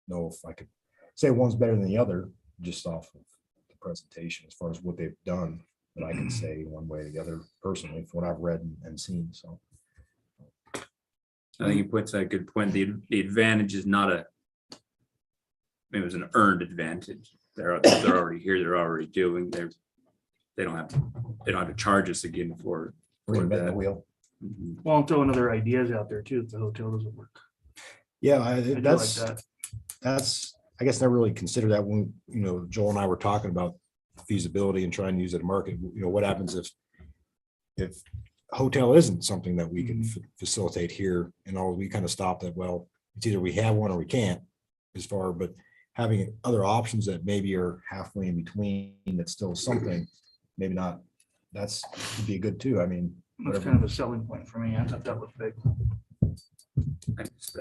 know if I could say one's better than the other, just off of the presentation, as far as what they've done, that I can say one way or the other personally, from what I've read and seen. So I think he puts a good point. The advantage is not it was an earned advantage. They're already here. They're already doing. They don't have to charge us again for reinvent the that. wheel. Mhm. Well, I'm throwing other ideas out there too, if the hotel doesn't work. Yeah, I do like that's that. I guess never really considered that when, Joel and I were talking about feasibility and trying to use it in market. What happens if hotel isn't something that we can facilitate here, and all we kind of stopped at, well, it's either we have one or we can't, as far, but having other options that maybe are halfway in between, that's still something, maybe not, that's would be good too. I mean, That's whatever. kind of a selling point for me. I thought that was big. I just,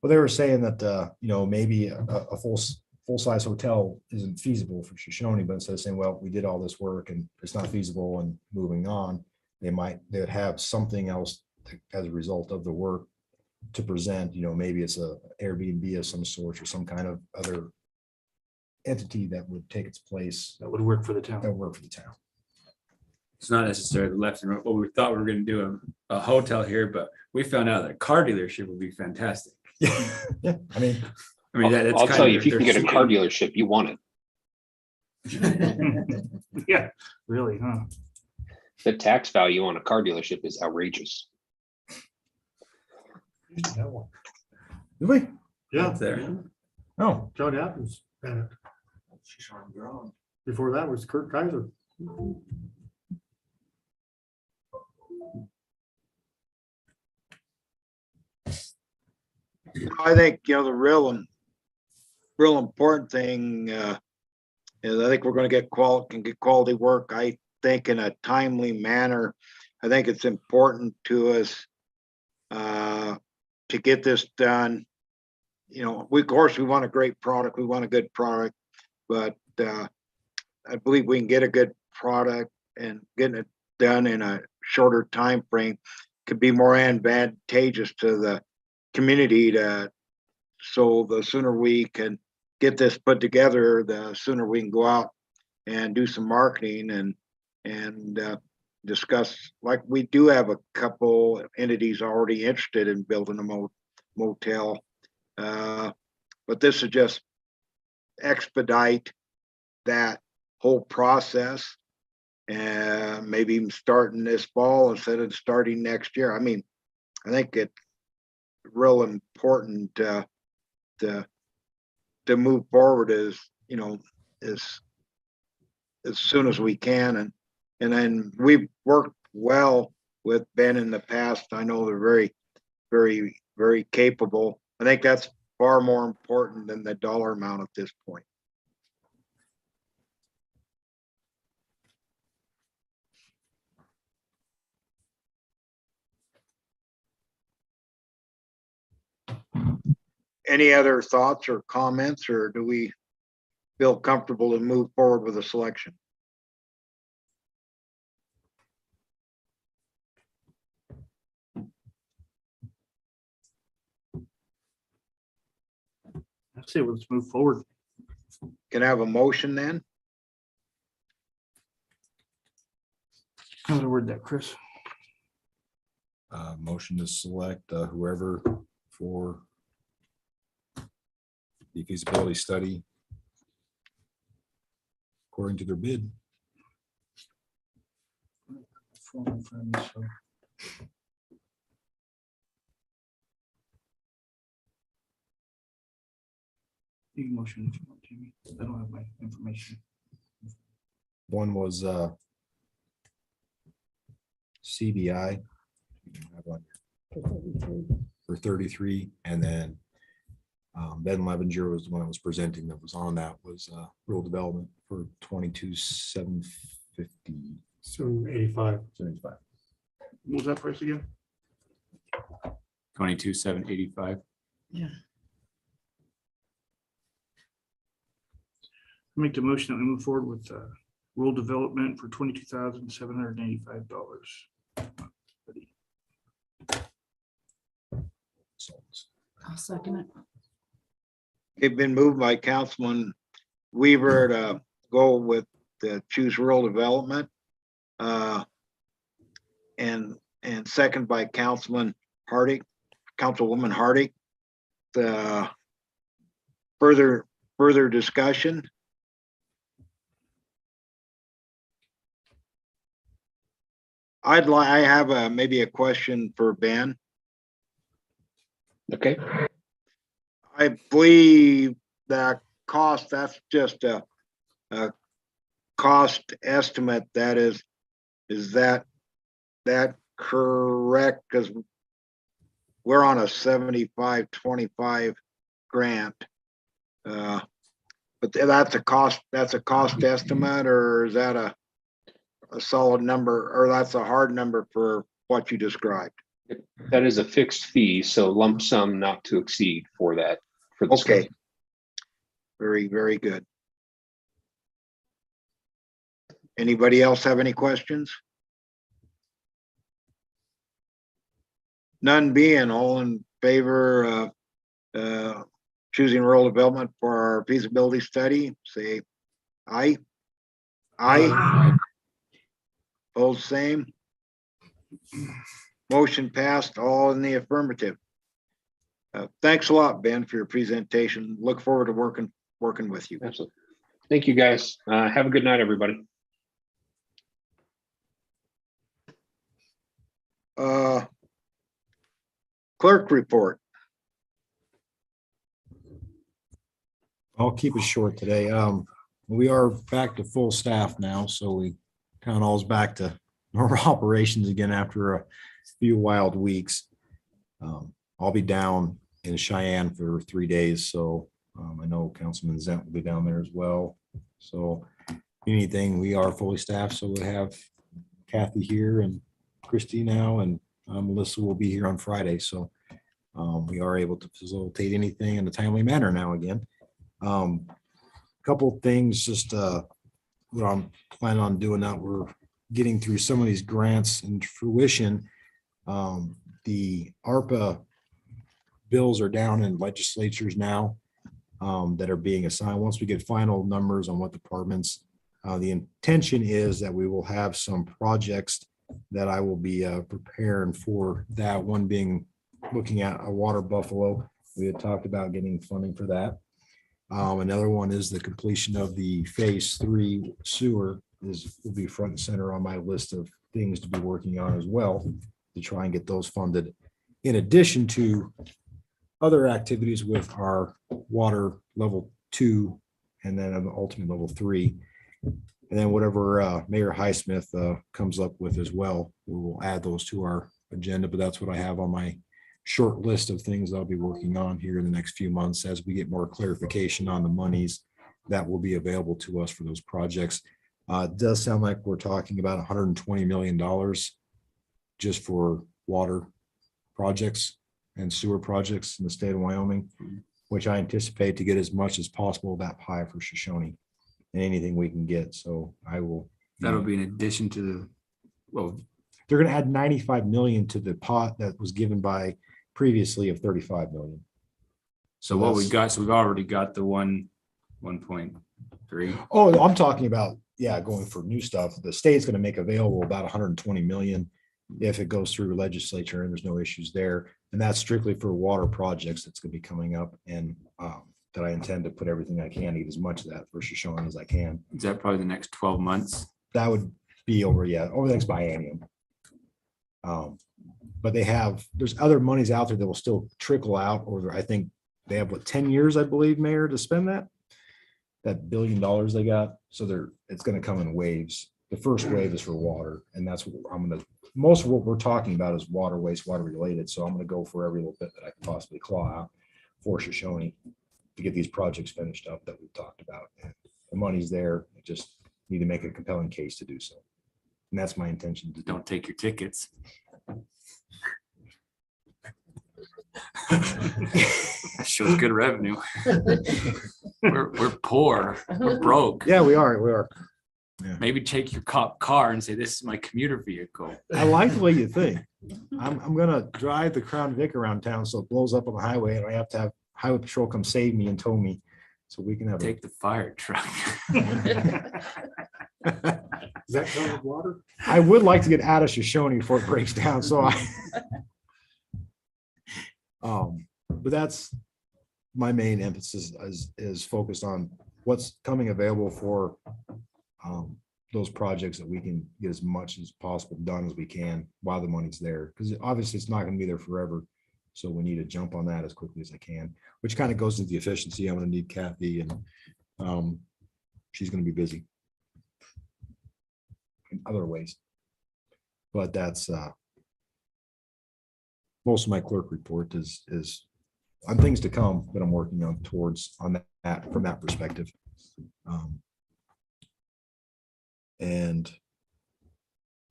Well, they were saying that, maybe a full-size hotel isn't feasible for Shoshoni, but instead of saying, well, we did all this work and it's not feasible and moving on, they would have something else as a result of the work to present. Maybe it's a Airbnb of some sort, or some kind of other entity that would take its place, That would work for the that town. would work for the town. it's not necessarily left and right. Well, we thought we were going to do a hotel here, but we found out that a car dealership would be fantastic. Yeah, I mean, That's I'll kind tell of you, if you their can get a car shooting. dealership, you want it. Yeah, really, huh? The tax value on a car dealership is outrageous. did we? Yeah, That's there. Oh, John Adams. Before that was Kurt Kaiser. I think, the real important thing, is I think we're gonna get quality work, I think, in a timely manner. I think it's important to us, to get this done. Of course, we want a great product, we want a good product, but, I believe we can get a good product, and getting it done in a shorter time frame could be more advantageous to the community. So the sooner we can get this put together, the sooner we can go out and do some marketing and discuss, like, we do have a couple entities already interested in building a motel. But this is just expedite that whole process, and maybe even starting this fall instead of starting next year. I mean, I think it's real important to move forward as soon as we can, and then we've worked well with Ben in the past. I know they're very, very, very capable. I think that's far more important than the dollar amount at this point. Any other thoughts or comments, or do we feel comfortable to move forward with a selection? I'd say let's move forward. Can I have a motion then? How to word that, Chris? motion to select whoever for the feasibility study according to their bid. Form in front of me, so. You can motion if you want, Jamie. I don't have my information. One was CBI for 33, and then Ben Levenger was the one that was presenting that was on that was rural development for 22,750. Soon 85. 75. What was that price again? 22,785. Make the motion that we move forward with rural development for $22,785. I'll second it. It's been moved by Councilman Weaver to go with the choose rural development. And second by Councilwoman Hardy. The further discussion. I have maybe a question for Ben. Okay, I believe that cost, that's just a cost estimate. Is that correct? Because we're on a 75-25 grant. But that's a cost estimate, or is that a solid number, or that's a hard number for what you described? that is a fixed fee, so lump sum not to exceed for that. For the Okay. Very, very good. Anybody else have any questions? None being, all in favor of choosing rural development for our feasibility study, say aye. Aye. Both same. Motion passed, all in the affirmative. Thanks a lot, Ben, for your presentation. Look forward to working with you. Absolutely. Thank you, guys. Have a good night, everybody. Clerk report. I'll keep it short today. We are back to full staff now, so we kind of all's back to normal operations again after a few wild weeks. I'll be down in Cheyenne for 3 days, so I know Councilman Zent will be down there as well. So anything, we are fully staffed, so we have Kathy here and Christy now, and Melissa will be here on Friday, so we are able to facilitate anything in a timely manner now again. Couple things, just what I'm planning on doing now, we're getting through some of these grants and fruition. The ARPA bills are down in legislatures now that are being assigned. Once we get final numbers on what departments, the intention is that we will have some projects that I will be preparing for that. One being looking at a water buffalo. We had talked about getting funding for that. Another one is the completion of the phase 3 sewer will be front and center on my list of things to be working on as well, to try and get those funded. In addition to other activities with our water level 2 and then an ultimate level 3. And then whatever Mayor Highsmith comes up with as well, we will add those to our agenda, but that's what I have on my short list of things I'll be working on here in the next few months as we get more clarification on the monies that will be available to us for those projects. It does sound like we're talking about $120 million just for water projects and sewer projects in the state of Wyoming, which I anticipate to get as much as possible of that pie for Shoshoni and anything we can get. So I will. That'll be in addition to the, well, they're going to add 95 million to the pot that was given by previously of 35 million. so what we got, so we've already got the 1.3. Oh, I'm talking about, yeah, going for new stuff. The state's going to make available about 120 million if it goes through legislature and there's no issues there. And that's strictly for water projects that's going to be coming up. And that I intend to put everything I can, eat as much of that for Shoshone as I can. Is that probably the next 12 months? That would be over the next biennium. But there's other monies out there that will still trickle out, or I think they have 10 years, I believe, Mayor, to spend that $1 billion they got. So it's going to come in waves. The first wave is for water, and that's what most of what we're talking about is water, wastewater related. So I'm going to go for every little bit that I can possibly claw out for Shoshone to get these projects finished up that we've talked about. And the money's there. I just need to make a compelling case to do so. And that's my intention to do. Don't take your tickets. Shows good revenue. We're poor. We're broke. Yeah, we are. Maybe take your cop car and say, this is my commuter vehicle. I like the way you think. I'm gonna drive the Crown Vic around town so it blows up on the highway and I have to have highway patrol come save me and tow me so we can have. Take the fire truck. Is that covered water? I would like to get out of Shoshone before it breaks down, so but that's my main emphasis is focused on what's coming available for those projects that we can get as much as possible done as we can while the money's there, because obviously it's not going to be there forever. So we need to jump on that as quickly as I can, which kind of goes to the efficiency. I'm going to need Kathy, and she's going to be busy in other ways. But that's most of my clerk report is on things to come that I'm working on from that perspective. And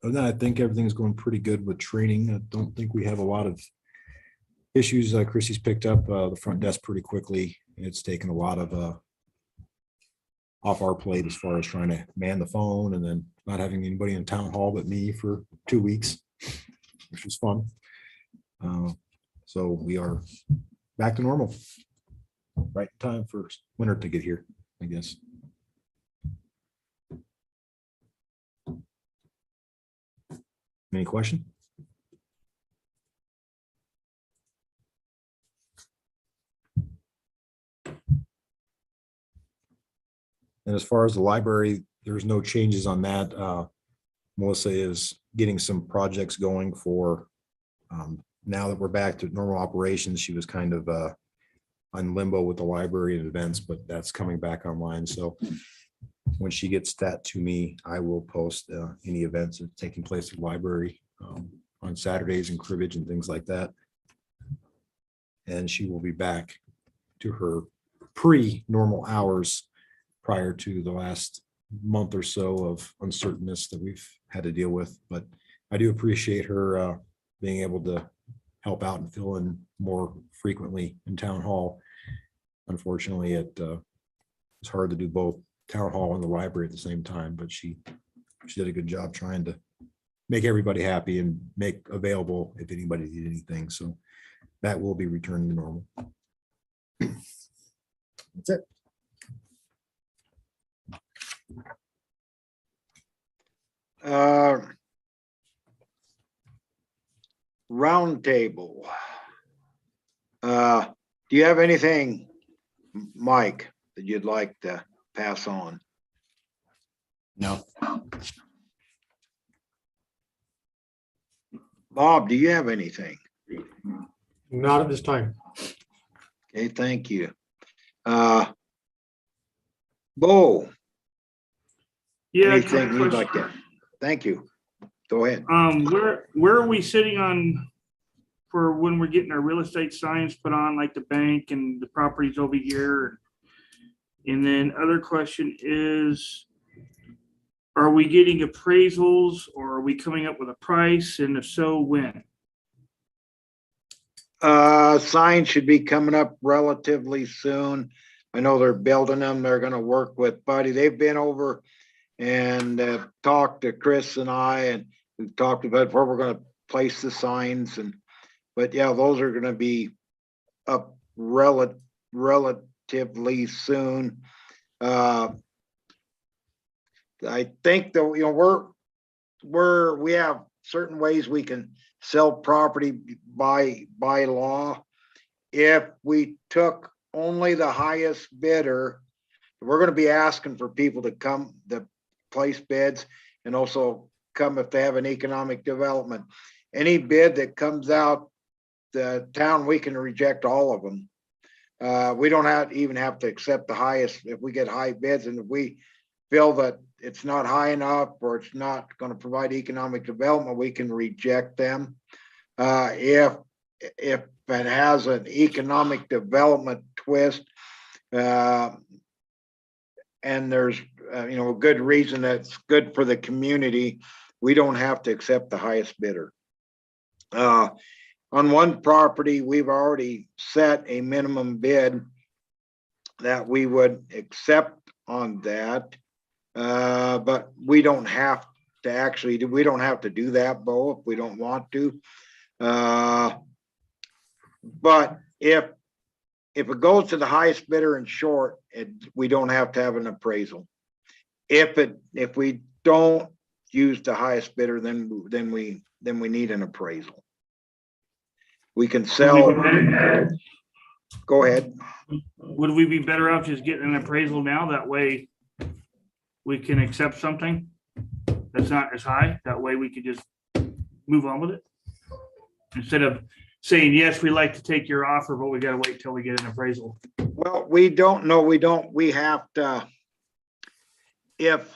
other than that, I think everything's going pretty good with training. I don't think we have a lot of issues. Chrissy's picked up the front desk pretty quickly. It's taken a lot of off our plate as far as trying to man the phone and then not having anybody in town hall but me for 2 weeks, which was fun. So we are back to normal. Right in time for winter to get here, I guess. Any question? And as far as the library, there's no changes on that. Melissa is getting some projects going for now that we're back to normal operations. She was kind of on limbo with the library and events, but that's coming back online. So when she gets that to me, I will post any events that are taking place at the library on Saturdays and cribbage and things like that. And she will be back to her pre-normal hours prior to the last month or so of uncertainness that we've had to deal with. But I do appreciate her being able to help out and fill in more frequently in town hall. Unfortunately, it's hard to do both town hall and the library at the same time, but she did a good job trying to make everybody happy and make available if anybody needed anything. So that will be returning to normal. That's it. Roundtable. Do you have anything, Mike, that you'd like to pass on? No. Bob, do you have anything? Not at this time. Okay, thank you. Bo, Yeah. anything you'd like to? Thank you. Go ahead. Where are we sitting on for when we're getting our real estate signs put on, like the bank and the properties over here? And then other question is, are we getting appraisals or are we coming up with a price? And if so, when? Signs should be coming up relatively soon. I know they're building them. They're gonna work with Buddy. They've been over and talked to Chris and I, and we've talked about where we're gonna place the signs but yeah, those are gonna be up relatively soon. I think that, we have certain ways we can sell property by law. If we took only the highest bidder. We're gonna be asking for people to come, to place bids and also come if they have an economic development. Any bid that comes out the town, we can reject all of them. We don't even have to accept the highest if we get high bids, and if we feel that it's not high enough or it's not going to provide economic development, we can reject them. If it has an economic development twist, and there's a good reason that's good for the community, we don't have to accept the highest bidder. On one property, we've already set a minimum bid that we would accept on that. But we don't have to we don't have to do that, Bo, if we don't want to. But if it goes to the highest bidder in short, we don't have to have an appraisal. If we don't use the highest bidder, then we need an appraisal. We can sell. Go ahead. Would we be better off just getting an appraisal now? That way we can accept something that's not as high. That way we could just move on with it. Instead of saying, yes, we'd like to take your offer, but we got to wait till we get an appraisal. Well, we don't know. We have to, if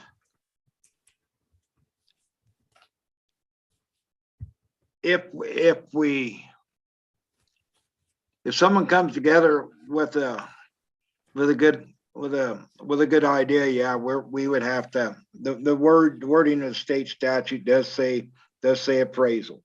someone comes together with a good idea, yeah, we would have to, the wording of the state statute does say appraisal.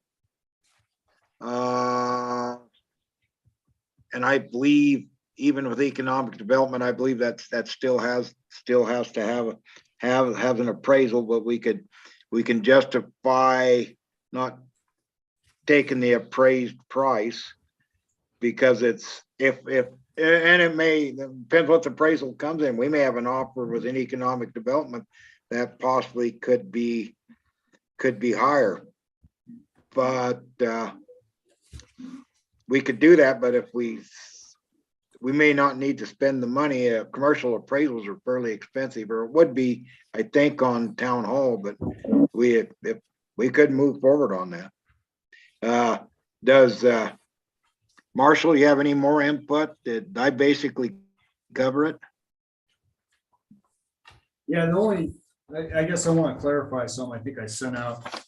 And I believe even with economic development, I believe that still has to have an appraisal, but we can justify not taking the appraised price because it's and it may depends what the appraisal comes in. We may have an offer with an economic development that possibly could be higher, but we could do that. But if we may not need to spend the money. Commercial appraisals are fairly expensive, or it would be, I think, on town hall. But if we could move forward on that. Does Marshall, you have any more input? Did I basically cover it? Yeah, I guess I want to clarify something. I think I sent out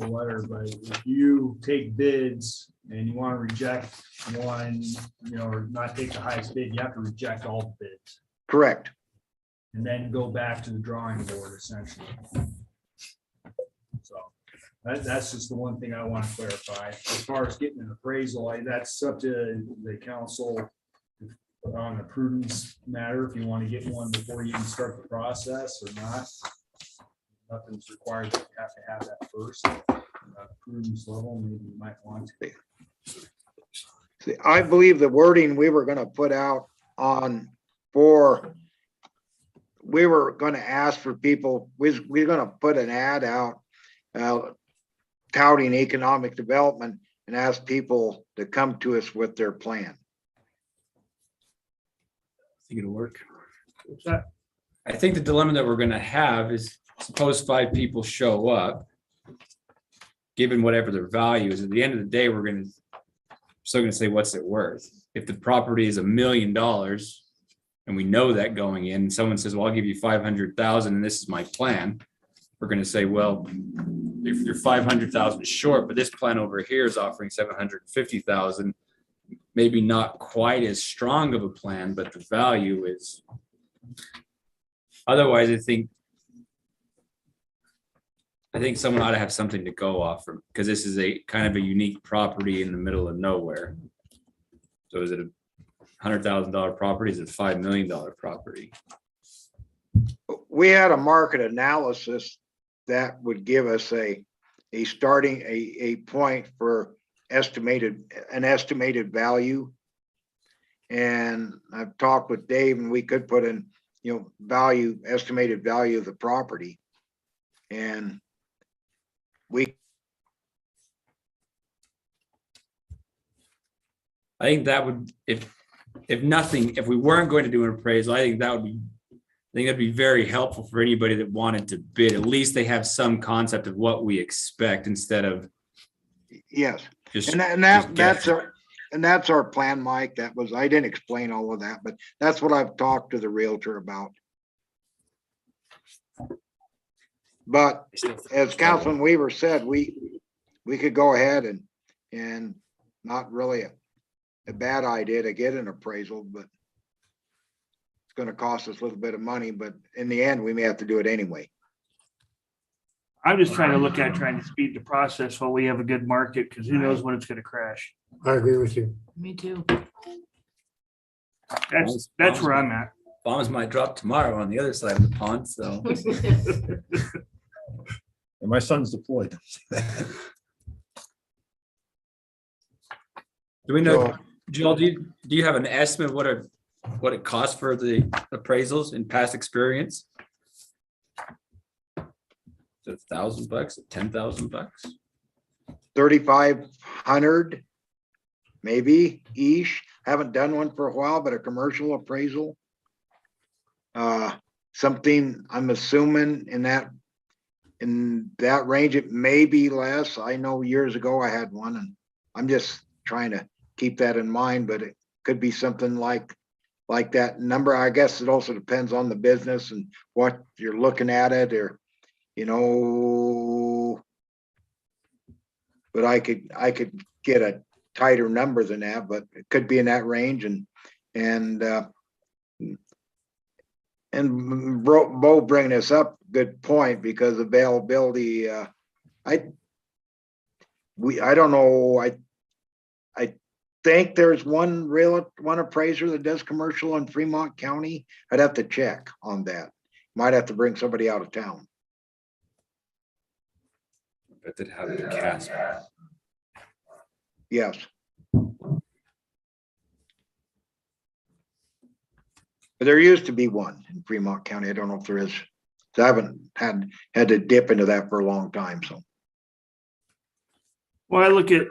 a letter, but if you take bids and you want to reject one, or not take the highest bid, you have to reject all the bids. Correct. And then go back to the drawing board essentially. So that's just the one thing I want to clarify. As far as getting an appraisal, that's up to the council on a prudence matter, if you want to get one before you even start the process or not. Nothing's required, but you have to have that first. Prudence level, maybe you might want to. See, I believe the wording we were going to put out we were going to ask for people, we're going to put an ad out touting economic development and ask people to come to us with their plan. I think it'll work. What's that? I think the dilemma that we're gonna have is, suppose 5 people show up, given whatever their value is, at the end of the day, we're still gonna say, what's it worth? If the property is $1 million and we know that going in, someone says, well, I'll give you 500,000 and this is my plan. We're gonna say, well, if you're 500,000 short, but this plan over here is offering 750,000, maybe not quite as strong of a plan, but the value is. Otherwise, I think someone ought to have something to go off from, because this is a kind of a unique property in the middle of nowhere. So is it a $100,000 property? Is it a $5 million property? We had a market analysis that would give us a starting a point for an estimated value. And I've talked with Dave, and we could put in, estimated value of the property. And I think that would, if if nothing, if we weren't going to do an appraisal, I think that'd be very helpful for anybody that wanted to bid. At least they have some concept of what we expect instead of Yes, just. and just that's guessing. that's our plan, Mike. That was, I didn't explain all of that, but that's what I've talked to the realtor about. But as Councilman Weaver said, we could go ahead and not really a bad idea to get an appraisal, but it's gonna cost us a little bit of money, but in the end, we may have to do it anyway. I'm just trying to speed the process while we have a good market, because who knows when it's gonna crash. I agree with you. Me too. That's where I'm at. Bombs might drop tomorrow on the other side of the pond, so. And my son's deployed. Do we know, So- Joel, do you have an estimate of what it costs for the appraisals in past experience? Is it $1,000, $10,000? 3,500, maybe ish. Haven't done one for a while, but a commercial appraisal. Something I'm assuming in that range, it may be less. I know years ago I had one, and I'm just trying to keep that in mind, but it could be something like that number. I guess it also depends on the business and what you're looking at it, or, you know, but I could get a tighter number than that, but it could be in that range. And Bo bringing this up, good point, because availability, I don't know. I think there's one appraiser that does commercial in Fremont County. I'd have to check on that. Might have to bring somebody out of town. But did have the cast. Yes. But there used to be one in Fremont County. I don't know if there is. I haven't had to dip into that for a long time, so. Well, I look at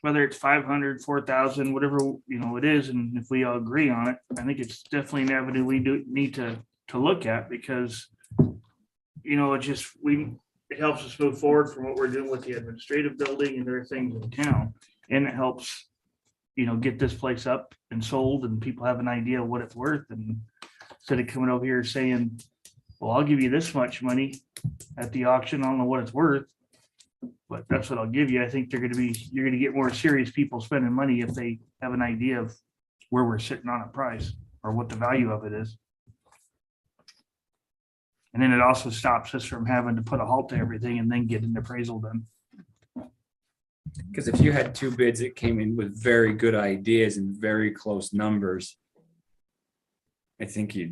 whether it's 500, 4,000, whatever, it is, and if we all agree on it, I think it's definitely an avenue we do need to look at, because, it helps us move forward from what we're doing with the administrative building and other things in town. And it helps, get this place up and sold, and people have an idea of what it's worth, and instead of coming over here saying, well, I'll give you this much money at the auction, I don't know what it's worth, but that's what I'll give you. I think you're gonna get more serious people spending money if they have an idea of where we're sitting on a price or what the value of it is. And then it also stops us from having to put a halt to everything and then get an appraisal done. Because if you had two bids that came in with very good ideas and very close numbers, I think the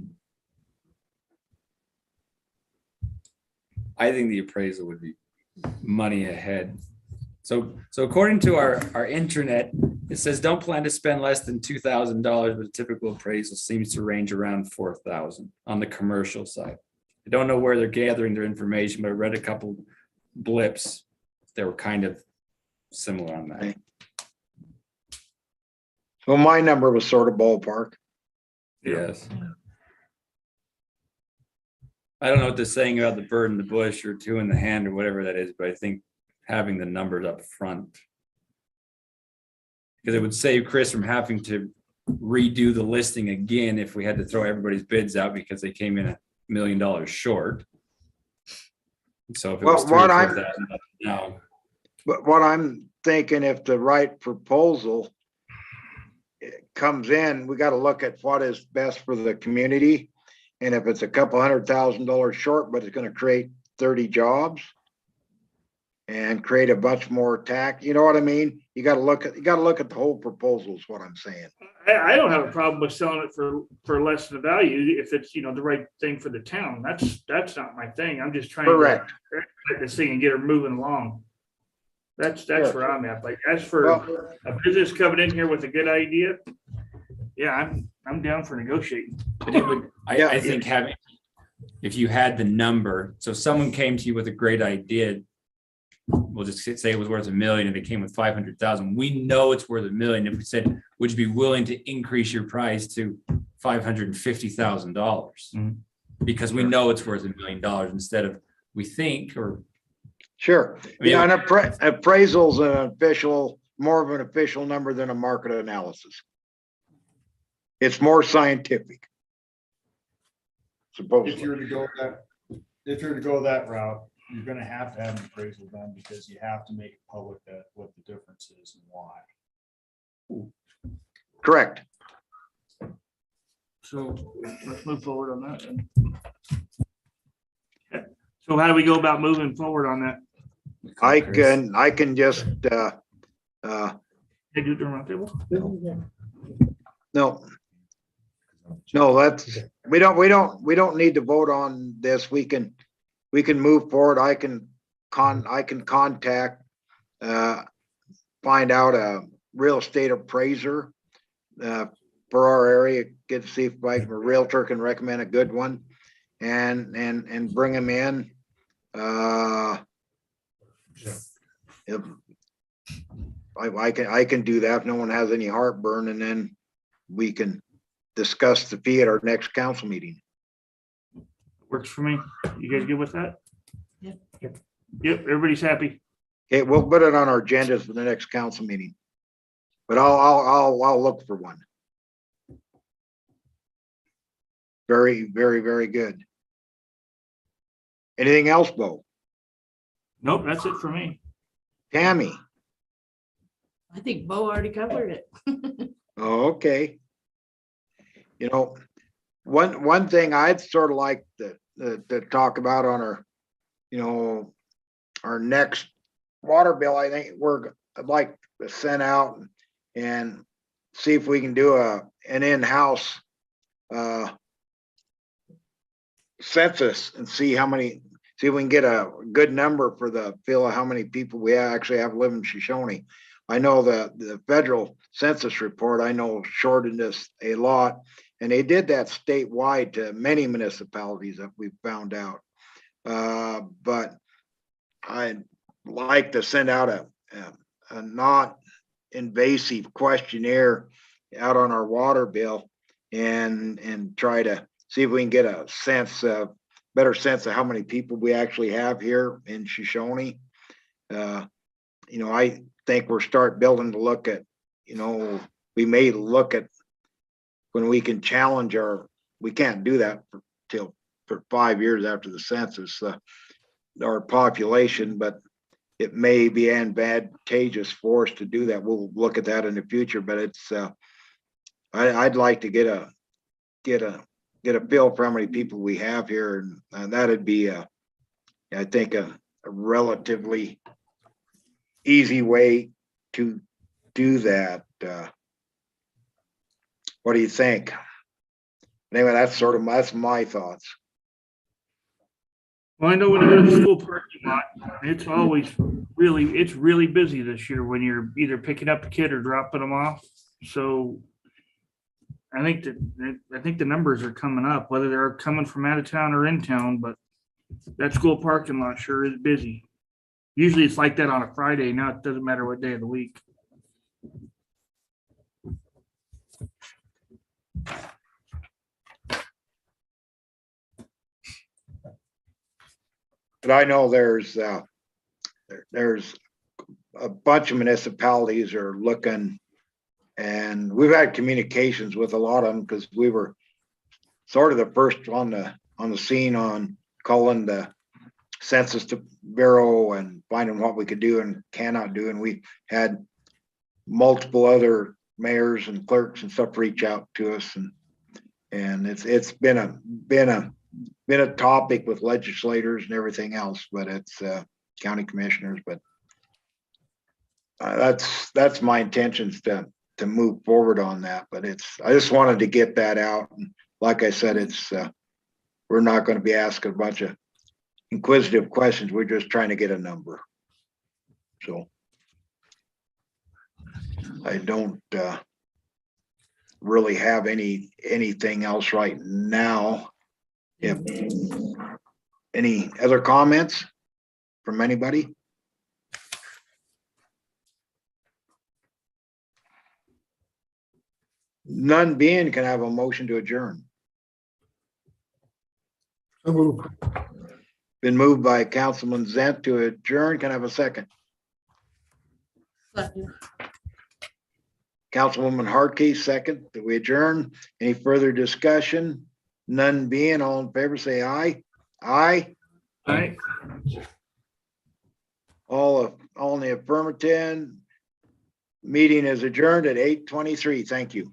appraisal would be money ahead. So according to our internet, it says don't plan to spend less than $2,000, but a typical appraisal seems to range around $4,000 on the commercial side. I don't know where they're gathering their information, but I read a couple blips. They were kind of similar on that. Well, my number was sort of ballpark. Yes. I don't know what they're saying about the bird in the bush or two in the hand or whatever that is, but I think having the numbers up front, because it would save Chris from having to redo the listing again if we had to throw everybody's bids out because they came in $1 million short. So if it was Well, 3,000 now. But what I'm thinking, if the right proposal comes in, we got to look at what is best for the community. And if it's a couple $100,000 short, but it's going to create 30 jobs and create a bunch more tax, you know what I mean? You got to look at the whole proposal is what I'm saying. I don't have a problem with selling it for less than the value if it's, the right thing for the town. That's not my thing. I'm just trying Correct. to get this thing and get her moving along. That's Sure. where I'm at. Like, as for a business coming in here with a good idea, yeah, I'm down for negotiating. But it would, I think if you had the number, so if someone came to you with a great idea, we'll just say it was worth $1 million and it came with 500,000. We know it's worth $1 million. If we said, would you be willing to increase your price to $550,000? Because we know it's worth $1 million instead of we think, or Sure. I mean, Yeah, an appraisal's more of an official number than a market analysis. It's more scientific. If you Supposedly. were to go that route, you're gonna have to have an appraisal done because you have to make it public that what the difference is and why. Correct. So let's move forward on that. then. Okay. So how do we go about moving forward on that? I can just, They do it during round table? no. No, that's, we don't need to vote on this. We can move forward. I can contact, find out a real estate appraiser, for our area, get to see if like a realtor can recommend a good one and bring them in. If I can do that if no one has any heartburn, and then we can discuss the fee at our next council meeting. Works for me. You guys good with that? Yep. Yep, everybody's happy. Okay, we'll put it on our agendas for the next council meeting. But I'll look for one. Very, very, very good. Anything else, Bo? Nope, that's it for me. Tammy? I think Bo already covered it. Oh, okay. You know, one thing I'd sort of like to talk about on our, our next water bill, I think I'd like to send out and see if we can do an in-house census and see if we can get a good number for the feel of how many people we actually have living in Shoshoni. I know the federal census report, I know shortened this a lot, and they did that statewide to many municipalities that we found out. But I'd like to send out a not invasive questionnaire out on our water bill and try to see if we can get a better sense of how many people we actually have here in Shoshoni. I think we're building to look at, we may look at when we can challenge we can't do that for 5 years after the census, our population, but it may be advantageous for us to do that. We'll look at that in the future, but it's, I'd like to get a feel for how many people we have here, and that'd be I think a relatively easy way to do that. What do you think? Anyway, that's my thoughts. Well, I know when you go to the school parking lot, it's always really busy this year when you're either picking up a kid or dropping them off. So I think the numbers are coming up, whether they're coming from out of town or in town, but that school parking lot sure is busy. Usually it's like that on a Friday. Now it doesn't matter what day of the week. But I know there's a bunch of municipalities are looking, and we've had communications with a lot of them because we were sort of the first on the scene on calling the Census Bureau and finding what we could do and cannot do. And we had multiple other mayors and clerks and stuff reach out to us, and it's been a topic with legislators and everything else, but it's county commissioners. But that's my intentions to move forward on that. But I just wanted to get that out. And like I said, we're not going to be asking a bunch of inquisitive questions. We're just trying to get a number. So I don't really have anything else right now. If any other comments from anybody? None being, can I have a motion to adjourn? So moved. Been moved by Councilman Zent to adjourn. Can I have a second? Councilwoman Harkey, second, that we adjourn. Any further discussion? None being, all in favor, say aye. Aye. All right. All in the affirmative. Meeting is adjourned at 8:23. Thank you.